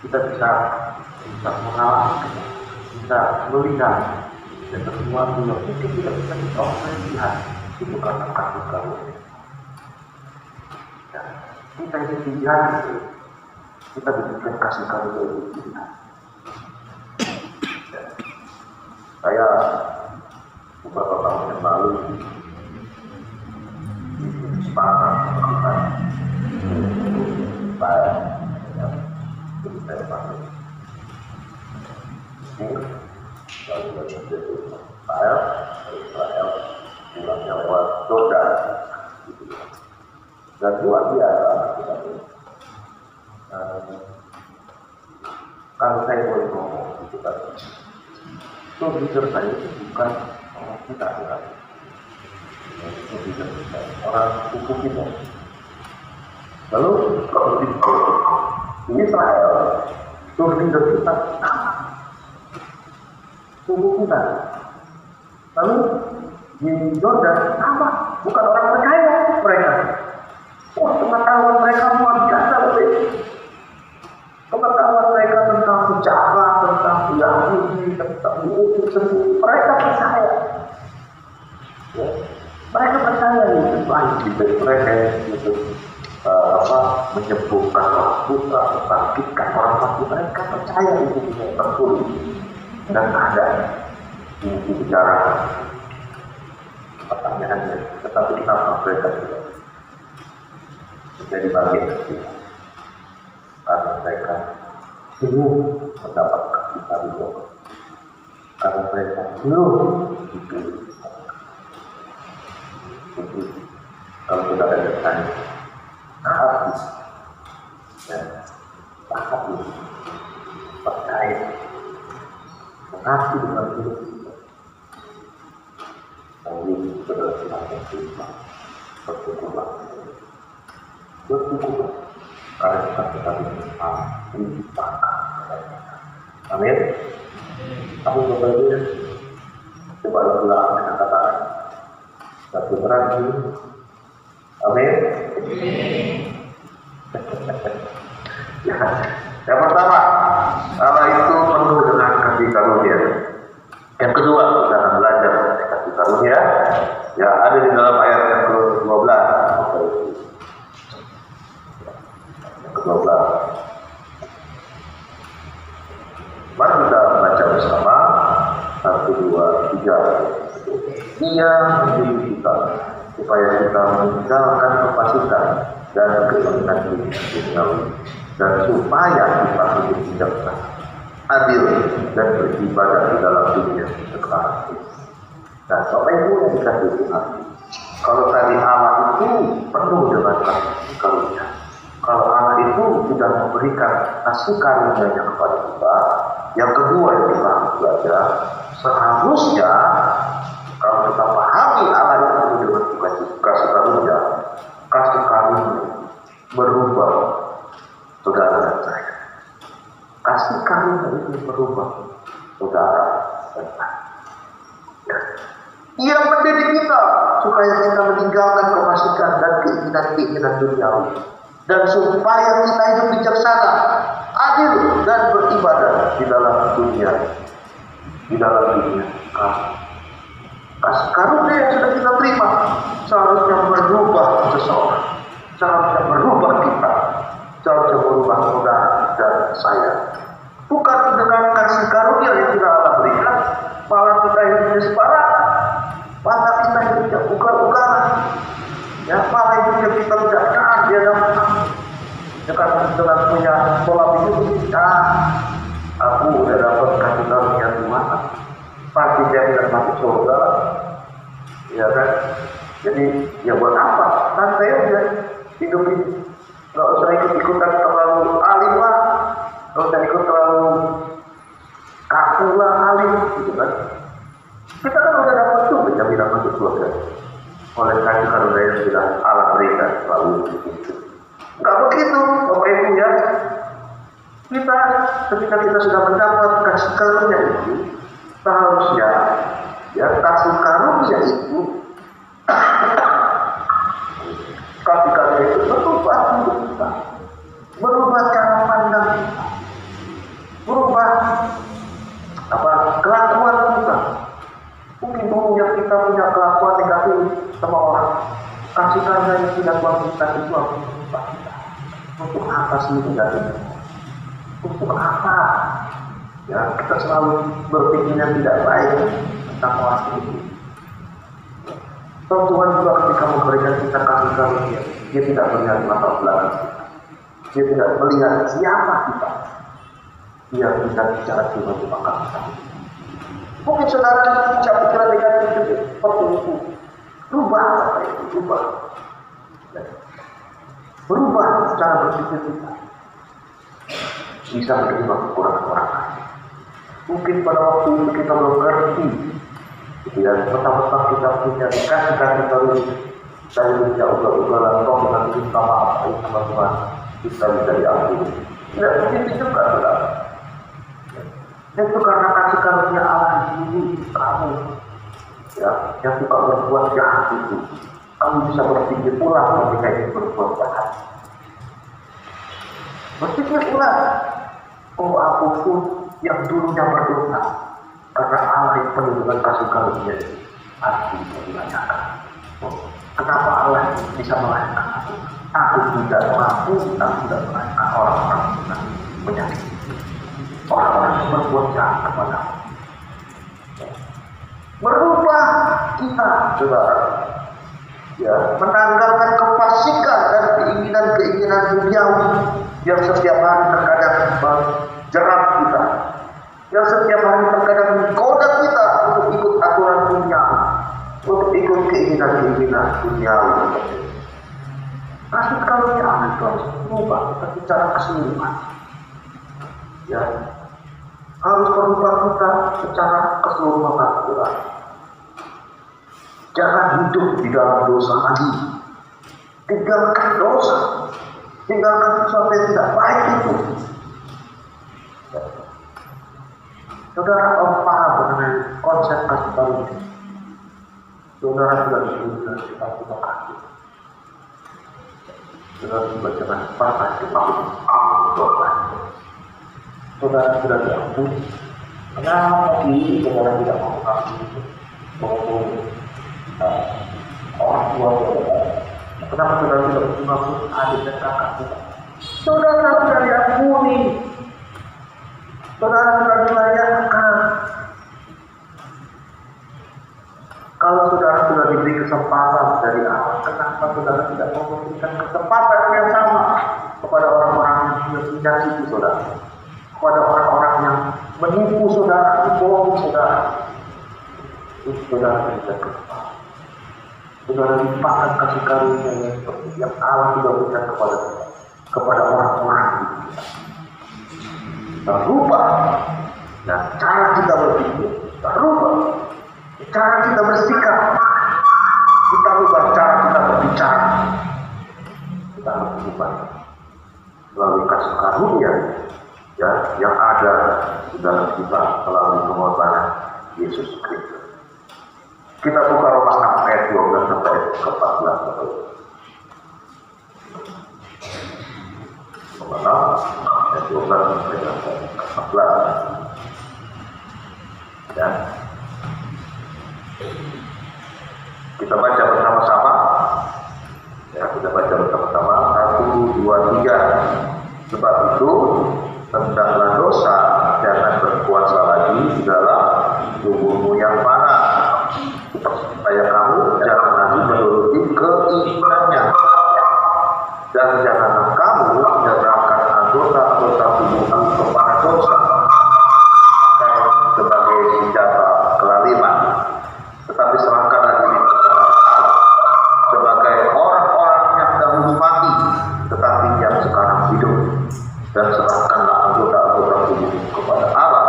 kita bisa mengalami, bisa melihat, dan sesuatu yang mungkin tidak bisa kita lihat itu karena kasih karunia. Ya, kita ini pilihan itu, kita diberikan kasih karunia itu pilihan. Ya. Saya beberapa tahun yang lalu sepakat melakukan saya, ya, jadi saya pakai ini lalu menjadi Israel pulangnya lewat Jordan, gitu. Dan luar biasa kita ini. Kalau saya boleh ngomong gitu kan, leader saya itu bukan orang kita, bukan leader kita, orang suku kita. Lalu kalau di Israel, leader kita suku kita. Lalu di Yordan sama, bukan orang percaya mereka. Pengetahuan mereka luar biasa, pengetahuan mereka tentang sejarah, tentang Yahudi, tentang itu semua mereka percaya. Ya. Mereka percaya itu baik, mereka itu menyembuhkan orang buta, membangkitkan orang mati. Mereka percaya itu tertulis dan ada di bicara. Pertanyaannya, tetapi kenapa mereka tidak menjadi bagian dari kita? Karena mereka belum mendapatkan kita itu, karena mereka belum dipilih. Jadi kalau sudah ada bertanya, hati dan hati percaya mengaku dengan hidup kita. Tapi saudara silakan beriman, bersyukurlah, karena kita bersama diciptakan. Amin. Aku berbagi, coba ulang kata-kata satu terakhir. Amin. Ya, yang pertama, Allah itu penuh dengan kasih karunia. Yang kedua, kita akan belajar kasih karunia yang ada di dalam ayat yang ke-12. Yang ke-12. Mari kita baca bersama. 1, 2, 3. Dia menjadi kita supaya kita meninggalkan kefasikan dan kesenangan duniawi, dan supaya kita hidup bijaksana, adil, dan beribadah di dalam dunia sekarang. Nah, Bapak Ibu yang dikasih Tuhan, kalau tadi Allah itu penuh dengan kasih karunia, kalau Allah itu sudah memberikan kasih karunia-Nya kepada kita, yang kedua yang kita belajar, seharusnya kalau kita pahami Allah itu dengan kasih karunia, kasih karunia berubah saudara dan saya. Kasih karunia itu berubah saudara dan saya. Ya. Ia mendidik kita supaya kita meninggalkan kefasikan dan keinginan-keinginan duniawi, dan supaya kita hidup bijaksana, adil, dan beribadah di dalam dunia. Kasih karunia yang sudah kita terima seharusnya merubah seseorang, seharusnya merubah kita, seharusnya merubah saudara dan saya. Bukan dengan kasih karunia yang tidak Allah berikan, malah kita hidupnya sembarangan, malah kita hidupnya ugal-ugalan, ya, malah hidupnya kita tidak taat di hadapan dengan punya pola pikir. Aku udah dapat kasih karunia Tuhan, pasti dia tidak masuk surga, ya kan? Jadi ya buat apa? Santai aja hidup ini, nggak usah ikut-ikutan terlalu alim lah, nggak usah ikut terlalu kaku lah alim, gitu kan? Kita kan udah dapat tuh jaminan masuk surga oleh kasih karunia yang sudah Allah berikan selalu itu. Nggak begitu, Bapak Ibu ya. Kita ketika kita sudah mendapat kasih karunia itu, seharusnya ya kasih karunia itu kasih karunia itu berubah hidup kita, berubah cara pandang kita, berubah kelakuan kita. Mungkin dulunya kita punya kelakuan negatif sama orang, kasih karunia yang tidak Tuhan kita itu harus berubah kita. Untuk apa sih negatif? Untuk apa? Ya, kita selalu berpikir yang tidak baik tentang orang itu. Tuhan juga ketika memberikan kita kasih karunia, Dia tidak melihat latar belakang kita, Dia tidak melihat siapa kita. Dia tidak bicara cuma kita. Mungkin saudara punya pikiran negatif seperti itu. Rubah apa itu? Berubah cara berpikir kita. Bisa menerima kekurangan orang lain. Mungkin pada waktu itu kita belum ngerti, dan mentang-mentang kita punya kasih karunia, saya bisa ugal-ugalan toh dengan minta maaf sama Tuhan, kita bisa diampuni. Tidak begitu juga, saudara. Itu karena kasih karunia Allah di kamu. Ya, yang suka berbuat jahat itu, kamu bisa berpikir ulang ketika ingin berbuat jahat. Berpikir ulang, oh aku pun yang dulunya berdosa, karena Allah yang penuh dengan kasih karunia aku bisa dilayakan. Oh, kenapa Allah bisa melayakan aku? Aku tidak mampu, aku tidak melayakan orang-orang yang menyakiti, orang-orang yang berbuat jahat kepada aku. Merubah kita, saudara, ya, menanggalkan kefasikan dan keinginan-keinginan duniawi yang setiap hari terkadang menjerat kita, yang setiap hari terkadang menggoda kita untuk ikut aturan dunia, untuk ikut keinginan-keinginan duniawi. Kasih karunia Allah itu harus berubah kita secara keseluruhan. Ya, harus berubah kita secara keseluruhan, saudara. Jangan hidup di dalam dosa lagi. Tinggalkan dosa. Tinggalkan sesuatu yang tidak baik itu. Saudara paham mengenai konsep kasih karunia. Saudara sudah diberikan kita kasih. Saudara juga jangan pernah dipakai. Saudara sudah diampuni. Kenapa sih saudara tidak mau mengampuni maupun orang tua saudara? Kenapa saudara tidak mengampuni adik dan kakak saudara? Saudara sudah diampuni. Saudara sudah dilayakkan. Kalau saudara sudah diberi kesempatan dari Allah, kenapa saudara tidak mau memberikan kesempatan yang sama kepada orang-orang yang menyakiti saudara? Kepada orang-orang yang menipu saudara, membohongi saudara. Saudara tidak kesempatan. Saudara limpahkan kasih karunia yang Allah sudah berikan kepada orang-orang itu. Kita rubah, dan cara kita berpikir, kita rubah, cara kita bersikap, kita rubah cara kita berbicara. Kita harus rubah melalui kasih karunia, ya, yang ada di dalam kita melalui pengorbanan Yesus Kristus. Kita buka Roma 6 ayat 12 sampai 14. Roma 6 ayat 12 sampai 14. Ya. Kita baca bersama-sama. Ya, kita baca bersama-sama. 1, 2, 3. Sebab itu tentanglah dosa jangan berkuasa lagi di dalam tubuhmu yang fana, supaya kamu jangan lagi menuruti keinginannya, dan janganlah kamu menyerahkan anggota-anggota tubuhmu kepada dosa sebagai senjata kelaliman, tetapi serahkanlah diri sebagai orang-orang yang dahulu mati tetapi yang sekarang hidup, dan serahkanlah anggota-anggota tubuh kepada Allah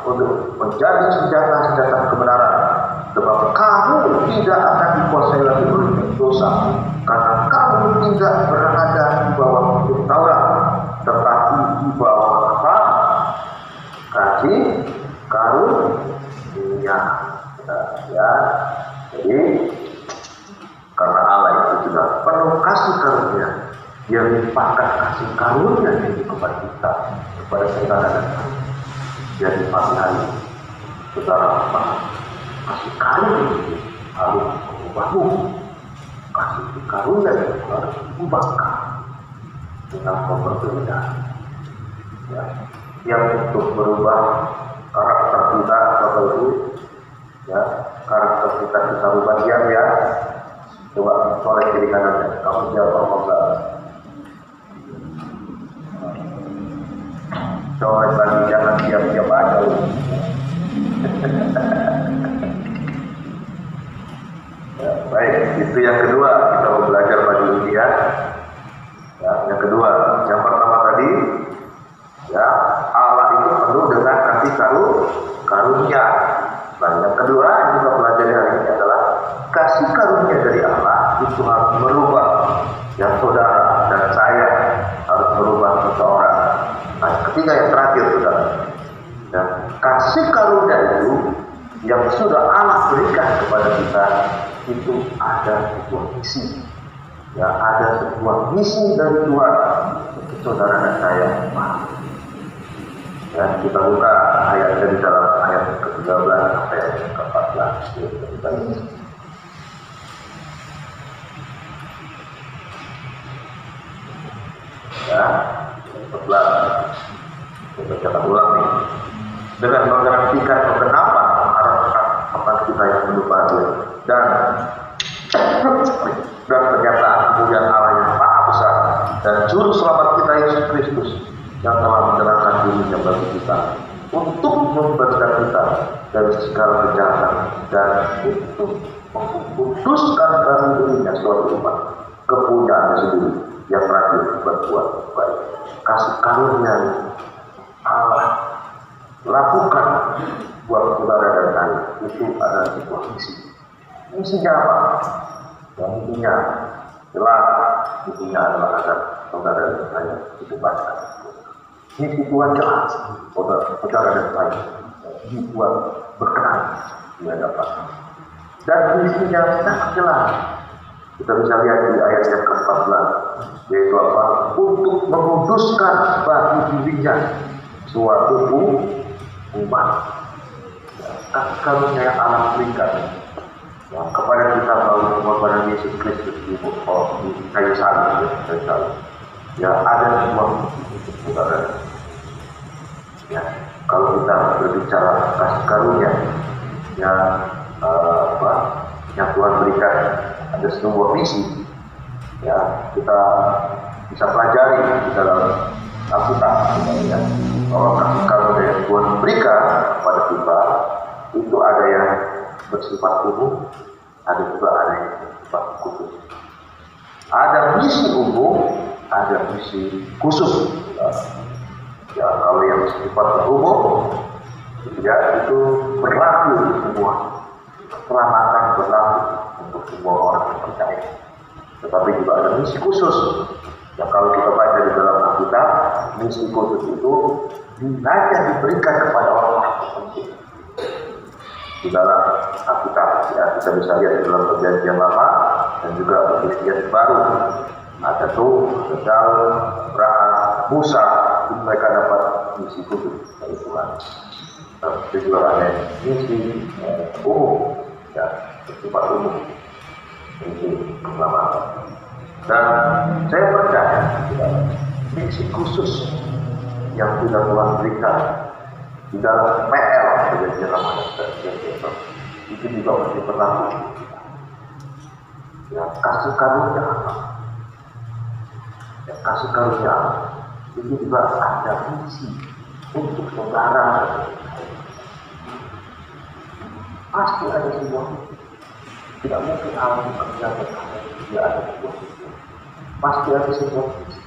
untuk menjadi senjata-senjata kebenaran, sebab kamu tidak akan dikuasai lagi oleh dosa, karena kamu tidak berada di bawah hukum Taurat, tetapi di bawah apa? Kasih karunia. Ya, jadi karena Allah itu sudah penuh kasih karunia, Dia limpahkan kasih karunia itu kepada kita, kepada saudara dan kami. Jadi pagi hari saudara kasih karunia itu harus mengubahmu. Kasih karunia itu harus diubahkan dengan perbedaan. Ya, yang untuk merubah karakter kita, Bapak Ibu, ya, karakter kita rubah diam ya. Coba soleh kiri kanannya, kamu jawab apa enggak? Soleh tadi jangan diam-diam aja. Ya, baik, itu yang kedua kita mau belajar pada ini ya. Ya, yang kedua, yang pertama tadi, ya, Allah itu penuh dengan kasih karunia. Nah, yang kedua yang kita pelajari hari ini adalah kasih karunia dari Allah itu harus merubah yang saudara dan saya harus merubah seseorang. Nah, ketiga yang terakhir saudara, dan kasih karunia itu yang sudah Allah berikan kepada kita ada sebuah misi. Ya, ada sebuah misi dari Tuhan untuk saudara dan saya. Ya, kita buka ayatnya di dalam ayat ke-13 sampai ayat ke-14. Ya, 14. Kita bacakan ulang nih. Dengan mengertikan kenapa mengharapkan akan kita yang menyembah Dia dan pernyataan kemuliaan Allah yang maha besar dan juru selamat kita Yesus Kristus yang telah menyerahkan dirinya bagi kita untuk membebaskan kita dari segala kejahatan dan untuk mengkuduskan bagi dirinya suatu umat kepunyaannya sendiri yang rajin berbuat baik. Kasih karunia Allah lakukan buat saudara dan saya itu adalah sebuah misi. Misinya apa? Yang intinya jelas, intinya adalah agar saudara dan saya itu baca. Misi Tuhan jelas, saudara dan saya dibuat berkenan di hadapan. Dan misinya sangat jelas. Kita bisa lihat di ayat yang ke-14, yaitu apa? Untuk menguduskan bagi dirinya suatu umat. Kasih karunia yang Allah berikan kepada kita melalui pengorbanan Yesus Kristus di kayu salib. Ya, ada sebuah untuk saudara. Ya, kalau kita berbicara kasih karunia yang Tuhan berikan, ada sebuah misi. Ya, kita bisa pelajari di dalam Alkitab, ya, bahwa kasih karunia yang Tuhan berikan kepada kita itu ada yang bersifat umum, ada juga ada yang bersifat khusus. Ada misi umum, ada misi khusus. Ya, kalau yang bersifat umum, ya itu berlaku semua. Keselamatan berlaku untuk semua orang yang percaya. Tetapi juga ada misi khusus. Ya, kalau kita baca di dalam Alkitab, misi khusus itu hanya diberikan kepada orang-orang tertentu. Di dalam Alkitab, ya, kita bisa lihat di dalam Perjanjian Lama dan juga Perjanjian Baru. Ada tuh, Daud, Abraham, Musa, itu mereka dapat misi khusus dari Tuhan. Itu juga ada misi umum, ya, bersifat umum, misi keselamatan. Dan saya percaya misi khusus yang sudah Tuhan berikan di dalam PL Perjanjian Lama dan Perjanjian Baru itu juga masih berlaku. Ya, kasih karunia Allah. Ya, kasih karunia Allah itu juga ada misi untuk saudara. Pasti ada sebuah misi. Tidak mungkin Allah bekerja berkata tidak ada sebuah misi. Pasti ada sebuah misi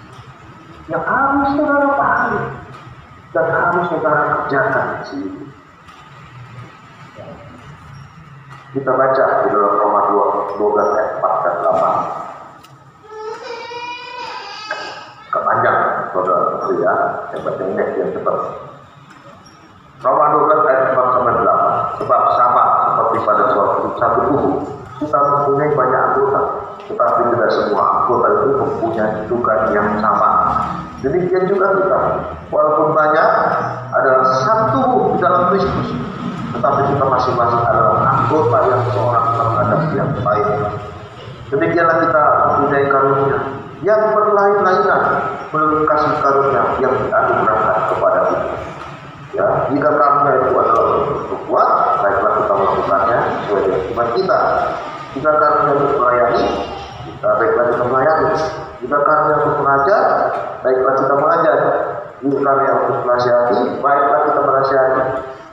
yang harus saudara pahami dan harus saudara kerjakan di sini. Kita baca di dalam Roma 12 ayat 4 dan 8. Kepanjang saudara pria, saya baca ini yang cepat. Roma 12 ayat 4 sampai 8. Sebab sama seperti pada satu tubuh, kita mempunyai banyak anggota, tetapi tidak semua anggota itu mempunyai tugas yang sama. Demikian juga kita, walaupun banyak adalah satu di dalam Kristus, tetapi kita masing-masing adalah anggota yang seorang terhadap yang lain. Demikianlah kita mempunyai karunia yang berlain-lainan menurut kasih karunia yang dianugerahkan kepada kita. Ya, jika karunia itu adalah untuk berbuat, baiklah kita melakukannya sesuai dengan iman kita. Jika karunia untuk melayani, baiklah kita melayani. Jika karunia untuk mengajar, baiklah kita mengajar. Jika karunia untuk menasihati, baiklah kita menasihati.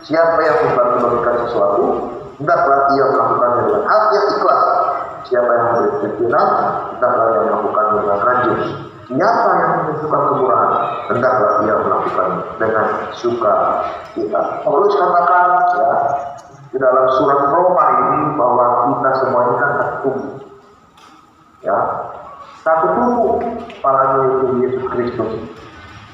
Siapa yang membantu memberikan sesuatu, hendaklah ia melakukannya dengan hati yang ikhlas. Siapa yang memberi pimpinan, hendaklah ia melakukannya dengan rajin. Siapa yang menunjukkan kemurahan, hendaklah ia melakukan dengan sukacita. Paulus katakan, ya, di dalam surat Roma ini bahwa kita semua ini kan satu tubuh, ya, satu tubuh, kepalanya itu Yesus Kristus.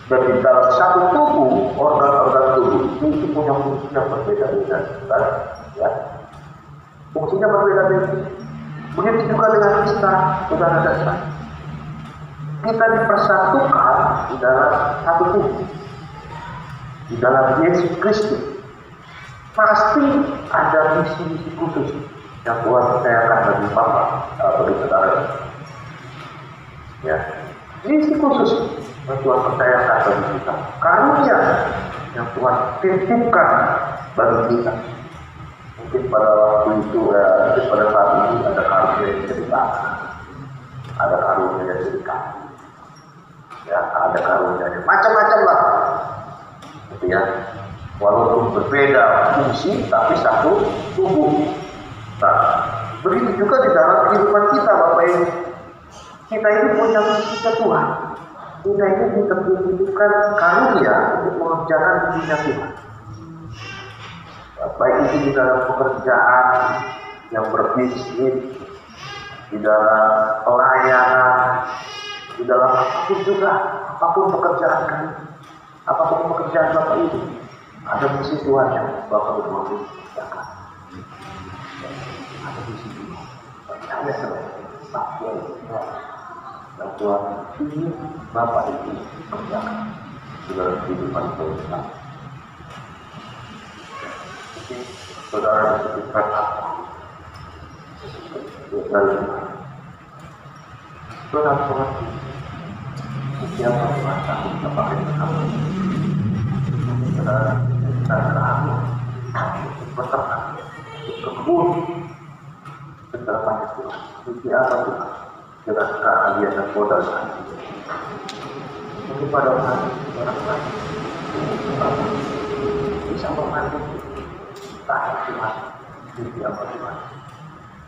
Dan di dalam satu tubuh, organ-organ tubuh itu punya fungsi yang berbeda-beda, kan? Ya, fungsinya berbeda-beda. Begitu juga dengan kita, saudara dan saya. Kita dipersatukan di dalam satu tubuh, di dalam Yesus Kristus. Pasti ada misi-misi khusus yang Tuhan percayakan bagi Bapak, bagi saudara. Ya, misi khusus yang Tuhan percayakan bagi kita, karunia yang Tuhan titipkan bagi kita. Mungkin pada waktu itu, mungkin pada saat ini ada karunia yang cerita, ada karunia yang cerita, ya, ada karunia yang macam-macam lah, gitu ya. Walaupun berbeda fungsi, tapi satu tubuh. Nah, begitu juga di dalam kehidupan kita, Bapak Ibu. Kita ini punya misi ke Tuhan. Kita ini dititipkan karunia untuk mengerjakan misinya Tuhan. Baik itu di dalam pekerjaan yang berbisnis, di dalam pelayanan, di dalam apapun juga, apapun pekerjaan kami, apapun pekerjaan Bapak Ibu, ada misi Tuhan yang Bapak Ibu kerjakan. Ada misi Tuhan. Percaya sama Tuhan yang Tuhan ingin Bapak Ibu kerjakan di dalam kehidupan kita. Jadi, saudara berpikir apa? Saudara mengerti siapa Tuhan takut kepada kamu. Saudara kamu berternak, berkebun, segala banyak Tuhan. Siapa Tuhan? Dengan keahlian dan modal kami. Mungkin pada orang bisa membantu tahan Tuhan, siapa Tuhan?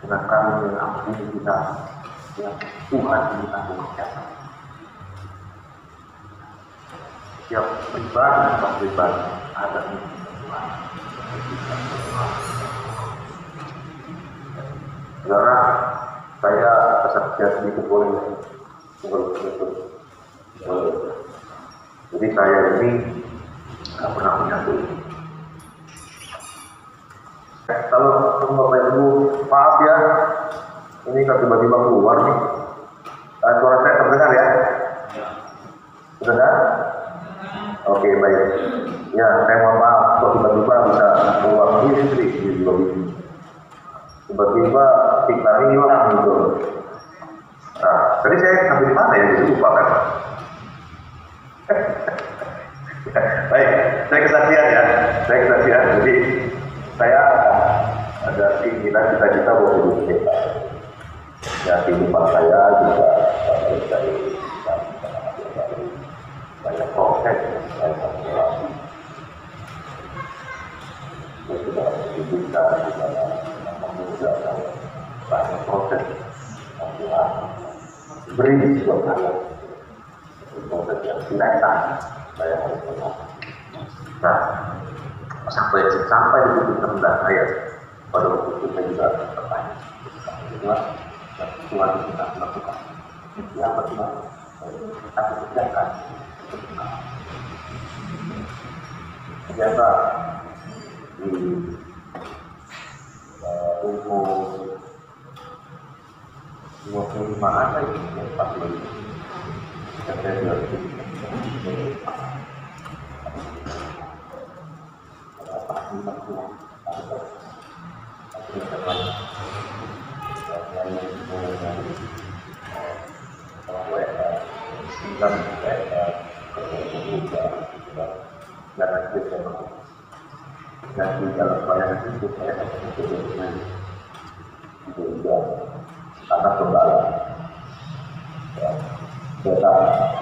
Dengan kami yang ampuni kita, yang Tuhan ini akan mengerjakan. Setiap pribadi ada di Tuhan. Saudara, saya kesaksian sedikit boleh. Jadi saya ini nggak pernah punya duit. Kalau Bapak Ibu, maaf ya, ini kalau tiba-tiba keluar nih, suara saya terdengar ya? Terdengar? Oke, baik. Ya, saya mohon maaf kalau tiba-tiba bisa keluar istri di lobi. Tiba-tiba signalnya hilang gitu. Nah, tadi saya sampai di mana ya? Jadi lupa kan? Baik, saya kesaksian ya. Jadi saya ada keinginan cita-cita buat hidup kita. Ya, kehidupan saya juga dari banyak proses saya mengalami. Itu dalam hidup kita, di dalam memudahkan banyak proses yang Tuhan beri buat saya. Proses yang silakan saya harus melakukan. Nah, sampai di titik terendah saya pada waktu itu saya juga bertanya, Tuhan kita lakukan siapa Tuhan? Aku kerjakan. Ternyata di umur 25 ada yang 45. Saya juga dan di dalam pelayanan itu saya juga sangat kembali. Saya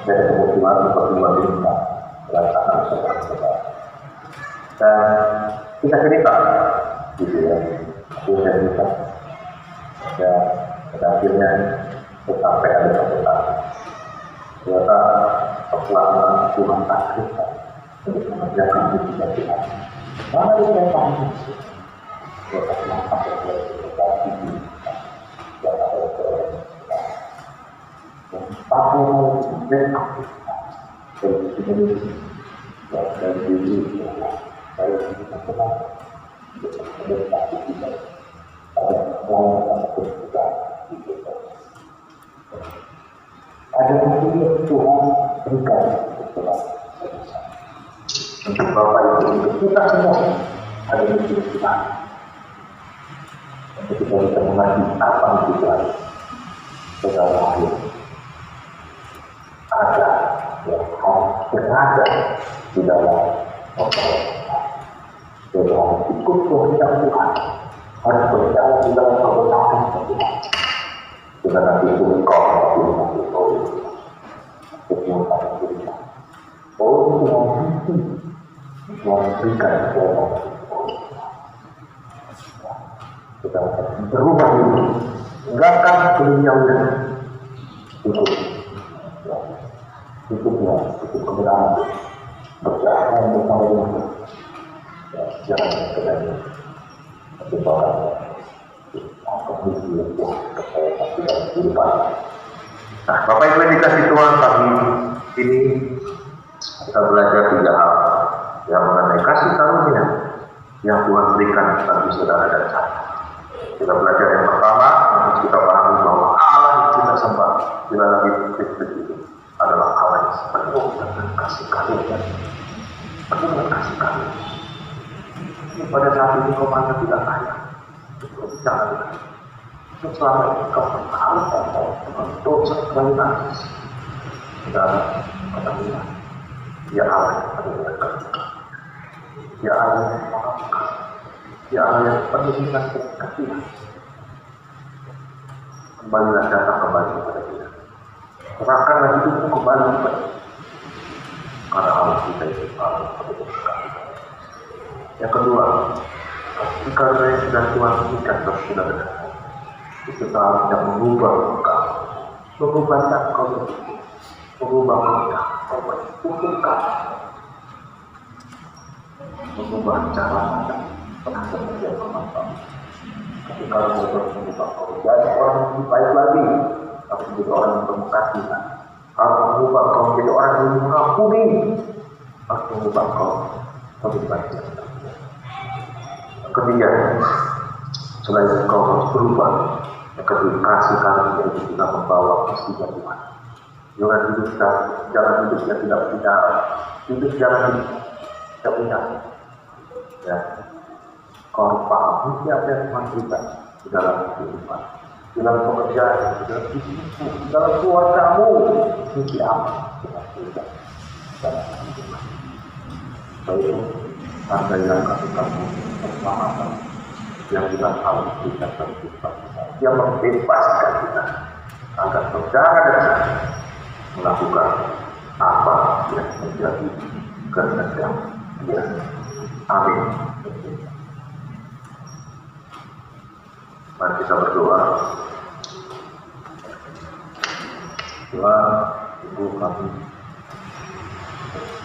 kebetulan berdua di rumah merasakan sesuatu. Dan kita cerita, gitu ya. Aku cerita, dan pada akhirnya sampai ada satu kali. Ternyata peperangan Tuhan tak kita untuk mengerjakan kita Tuhan. Mana dia tahu? Dia tak mampu berkati dan ada dan pakai dan aktifkan dan diri saya tidak pernah berkati kita pada pelayanan kita. Ada yang Tuhan berikan untuk Bapak Ibu, untuk kita semua. Ada yang kita untuk kita bisa mengerti apa yang kita dalam hidup. Ada yang harus berada di dalam dalam ikut kehendak Tuhan, harus berjalan di dalam kebenaran Tuhan. Dengan nanti itu kau nanti kau kemudian kita Tuhan nanti memberikan kita berubah dulu, tinggalkan keduniawian, ikut kebenaran, berjalan bersama Tuhan, jangan kedai, kebenaran, kemudian kehidupan. Nah, Bapak Ibu yang dikasih Tuhan, pagi ini kita belajar 3 hal yang mengenai kasih karunia yang Tuhan berikan bagi saudara dan saya. Kita belajar yang pertama, harus kita pahami bahwa Allah yang kita sembah di dalam hidup Kristus itu adalah Allah yang penuh dengan kasih karunia. Penuh dengan kasih karunia. Pada saat ini kau mana tidak kaya, jangan selama ini kau tahu dosa kriminal dan ketahuan. Ya Allah yang penuh dengan kasih karunia. Ya Allah yang memaafkan. Ya Allah yang penuh dengan kekasihan. Kembalilah datang kembali kepada Dia. Serahkanlah hidupmu kembali kepada Dia. Karena Allah kita itu Allah yang penuh dengan kasih. Yang kedua, kasih karunia yang sudah Tuhan berikan kepada saudara, itu seharusnya mengubah engkau, mengubah engkau berpikir, mengubah engkau berhukumkan, mengubah cara pandang, penasihat yang bermanfaat. Kasih karunia mengubah engkau jadi orang yang lebih baik lagi, harus menjadi orang yang berkasihan, harus mengubah engkau menjadi orang yang mengampuni, harus mengubah engkau lebih baik lagi. Ketiga, selain engkau harus berubah, yang kedua, kasih karunia itu juga membawa kasihnya Tuhan. Jangan hidup kita, jangan hidup yang tidak punya, hidup jangan hidup tidak punya. Ya, kau paham siapa yang Tuhan berikan di dalam kehidupan, di dalam pekerjaan, di dalam bisnismu, di dalam keluargamu, ini apa Tuhan berikan dalam kehidupan. Baik, ada yang kasih kamu pemahaman yang kita harus berikan kepada kita, yang membebaskan kita agar saudara dan saya melakukan apa yang menjadi kehendak Dia. Amin. Mari kita berdoa. Tuhan, Ibu kami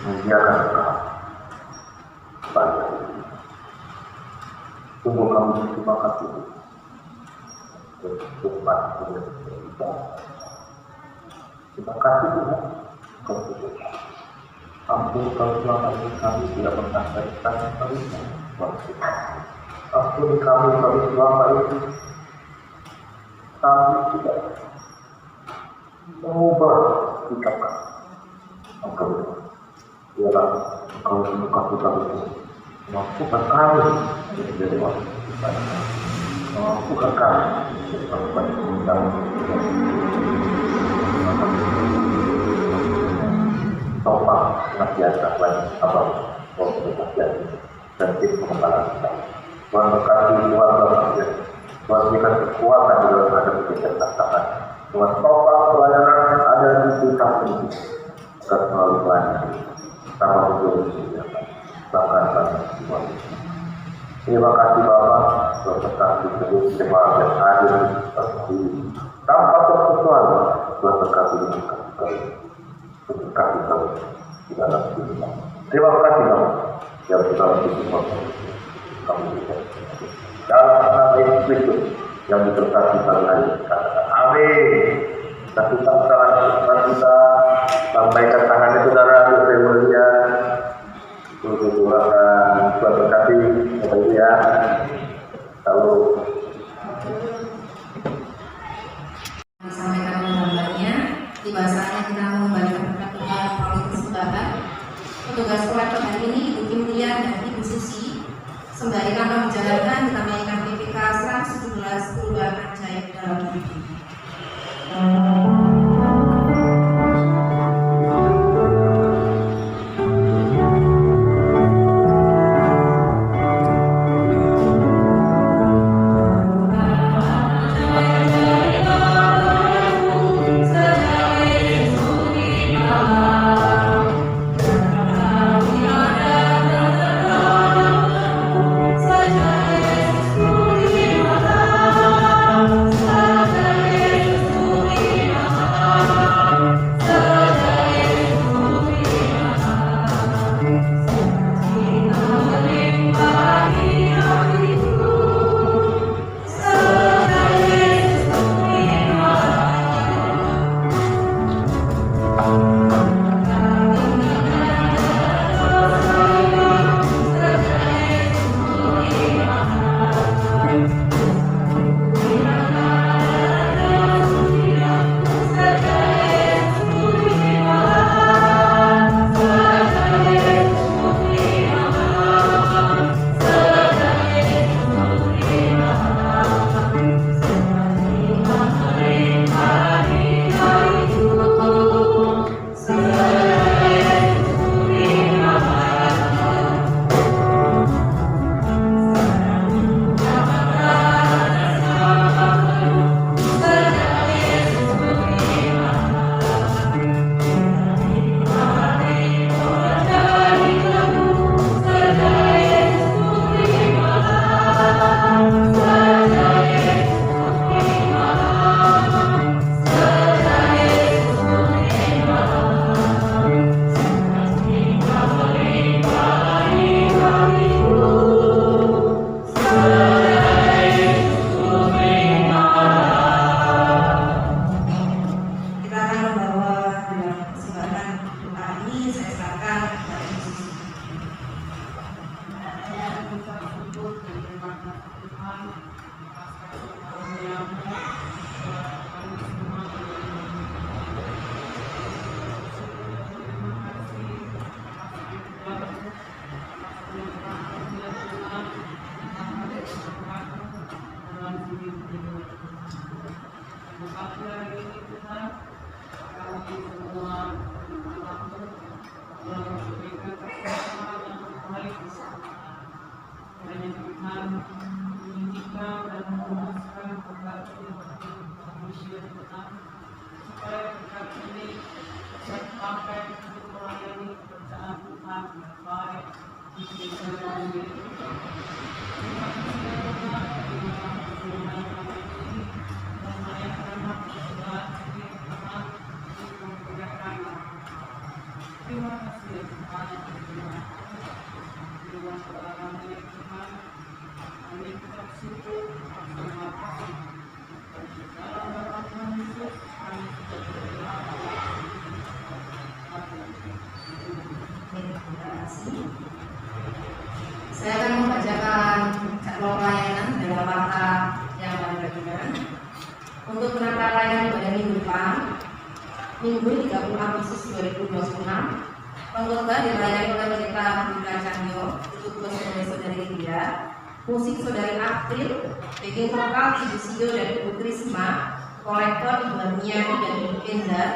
memuliakan Engkau. Sungguh kami berterima kasih untuk khidmat kita. Terima kasih Tuhan. Ampun kalau selama ini kami tidak pernah berikan karunia. Ampun kami kalau selama ini kami tidak mengubah sikap kami. Engkau biarlah Engkau memberkati kami. Mampukan kami menjadi orang baik. Mampukan kami menjadi orang baik. Topang senantiasa baik abang, Tuhan senantiasa dan tim pengembangan kita. Tuhan berkati keluarga kita. Tuhan berikan kekuatan di dalam menghadapi setiap tantangan. Tuhan topang pelayanan yang ada di kita ini agar selalu melayani sama betul bahkan Tuhan. Terima kasih Bapak, Tuhan berkati seluruh jemaat yang hadir tanpa terkecuali. Tuhan berkati dengan kasih kami di dalam kehidupan. Terima kasih Bapak yang sudah menjadi kami bisa dalam nama Yesus Kristus yang diberkati kami hari ini. Amin. Kita tutup tangan kita, sampaikan tangannya saudara di mulia. Tuhan berkati Bapak Ibu ya. Lalu dijalankan kita menyanyikan PPK 117 perubahan ajaib dalam hidup ini. Saya akan membacakan jadwal pelayanan dalam mata yang berbeda. Untuk penata layanan pada minggu depan, Minggu 30 Agustus 2026, pengkhotbah dilayani oleh Pendeta Bunda Cahyo, untuk saudari Lydia, musik saudari April, backing vokal Ibu Sido dan Ibu Krisma, kolektor Ibu Armiani dan Ibu Endar,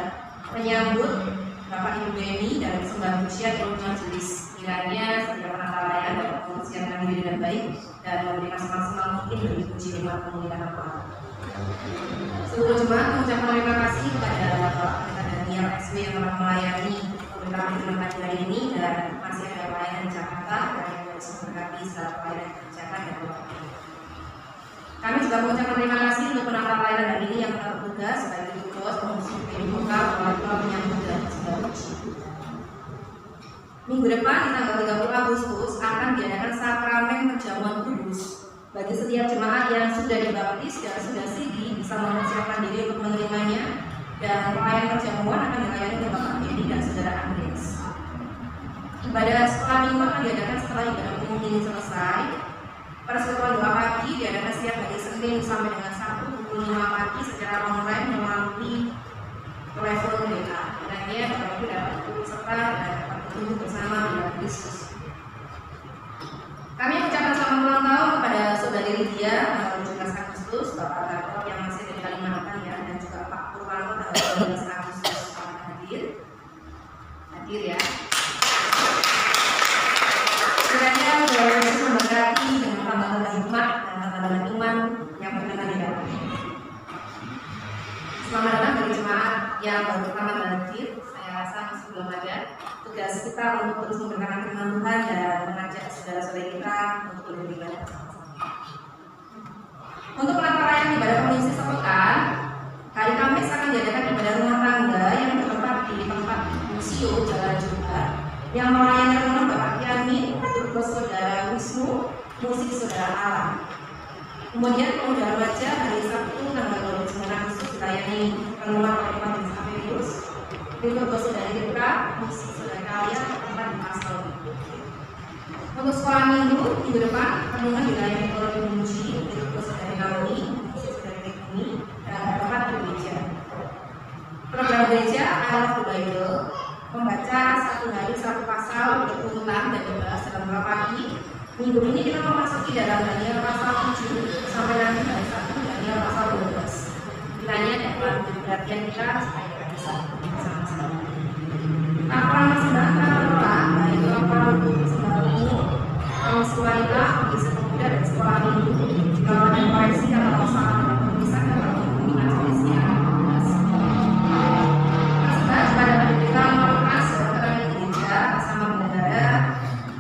penyambut Bapak Ibu Beni dan sembah pujian untuk majelis. Kiranya setiap penata layanan dapat mempersiapkan diri dengan baik dan memberikan semaksimal mungkin bagi puji umat pemulihan Allah. Seluruh jemaat mengucapkan terima kasih kepada Bapak Pendeta Daniel SW yang telah melayani beberapa firman pagi hari ini, dan masih ada pelayanan di Jakarta dan yang bisa memberkati setelah pelayanan dikerjakan dan berkati. Kami juga mengucapkan terima kasih untuk penata layanan hari ini yang telah bertugas sebagai tugas pengusung backing vokal, kolektor, penyambut dan sembah puji. Minggu depan di tanggal 30 Agustus akan diadakan sakramen perjamuan kudus. Bagi setiap jemaat yang sudah dibaptis dan sudah sidi bisa mempersiapkan diri untuk menerimanya, dan pelayanan perjamuan akan dilayani oleh Bapak Beni dan Saudara Andreas. Ibadah sekolah minggu akan diadakan setelah ibadah umum ini selesai. Persekutuan doa pagi diadakan setiap hari Senin sampai dengan Sabtu pukul 5 pagi secara online melalui telepon mereka. Kiranya Bapak Ibu dapat ikut serta dan dapat bertumbuh bersama dengan Kristus. Kami mengucapkan selamat ulang tahun kepada Saudari Lydia tanggal 17 Agustus, Bapak Gatot yang masih dari Kalimantan ya, dan juga Pak Purwanto tanggal 12 Agustus hadir ya. Kiranya Tuhan Yesus memberkati dengan tambah-tambah hikmat dan tambah-tambah iman yang berkenan di dalam. Selamat datang dari jemaat yang baru pertama hadir. Saya rasa masih belum ada. Tugas kita untuk terus memberkati firman Tuhan dan mengajak saudara-saudara kita untuk beribadah bersama-sama. Untuk penata ibadah komisi sepekan, hari Kamis akan diadakan ibadah rumah tangga yang terletak di tempat museum Jalan Jumat yang melayani rumah Bapak Yani, terus Saudara Wisnu, musik Saudara Alam. Kemudian pemuda remaja hari Sabtu tanggal 29 Agustus dilayani rumah Bapak Desa Apelius, terus Saudara Rika, musik Saudara Kalian, tempat di Pasal. Untuk sekolah minggu depan, kandungan dilayani oleh Munji, terus Saudara Naomi, musik Saudara Rekuni, dan tempat di gereja. Program gereja adalah the Bible, membaca satu hari satu pasal berulang dan dibahas dalam beberapa pagi. Minggu ini kita memasuki dalam Daniel pasal 7 sampai nanti hari Sabtu Daniel pasal 12. Kiranya dapat perhatian kita supaya kita bisa bersama-sama. Laporan persembahan terletak baik laporan untuk persembahan umum, komisi wanita, komisi pemuda dan sekolah minggu, kalau ada koreksi atau kesalahan dan penulisan dalam hubungan spesial. Pada kita melakukan surat keterangan gereja bersama bendahara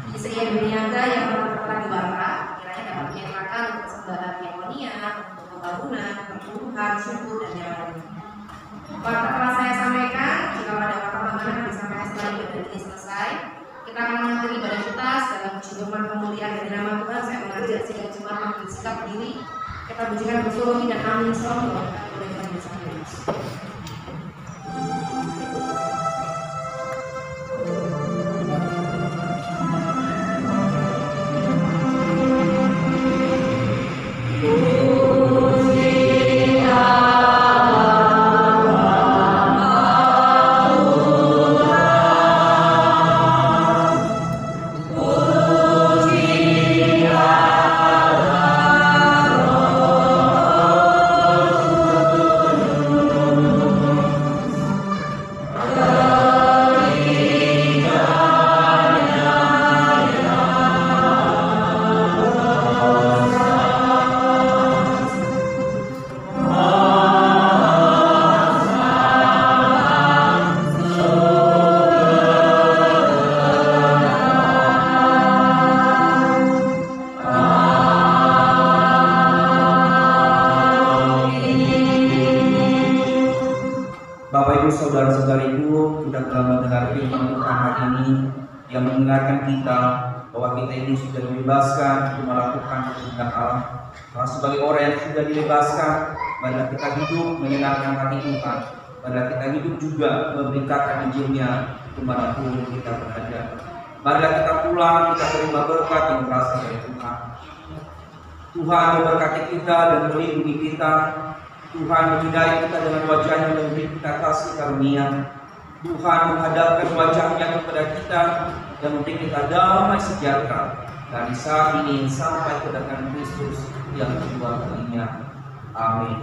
di sekian niaga yang telah dibakar, kiranya dapat menyertakan untuk persembahan diakonia, untuk pembangunan, pertumbuhan, syukur dan yang lainnya. Waktu telah saya sampaikan, jika pada waktu pembangunan disampaikan setelah ibadah ini selesai, kita akan mengakhiri ibadah kita dalam puji doa kemuliaan dari nama Tuhan. Saya mengajak sidang jemaat mengambil sikap berdiri. Kita pujikan bersologi dan amin shalom oleh Tuhan Yesus Kristus. Saudara-saudariku, kita telah mendengar firman Tuhan hari ini yang mengingatkan kita bahwa kita ini sudah dibebaskan untuk melakukan kehendak Allah. Karena sebagai orang yang sudah dibebaskan, marilah kita hidup menyenangkan hati Tuhan. Marilah kita hidup juga memberitakan Injilnya dimanapun kita berada. Marilah kita pulang, kita terima berkat yang berasal dari Tuhan. Tuhan memberkati kita dan melindungi kita. Tuhan menyinari kita dengan wajah-Nya dan memberi kita kasih karunia. Tuhan menghadapkan wajah-Nya kepada kita dan memberi kita damai sejahtera dari saat ini sampai kedatangan Kristus yang kedua kalinya. Amin.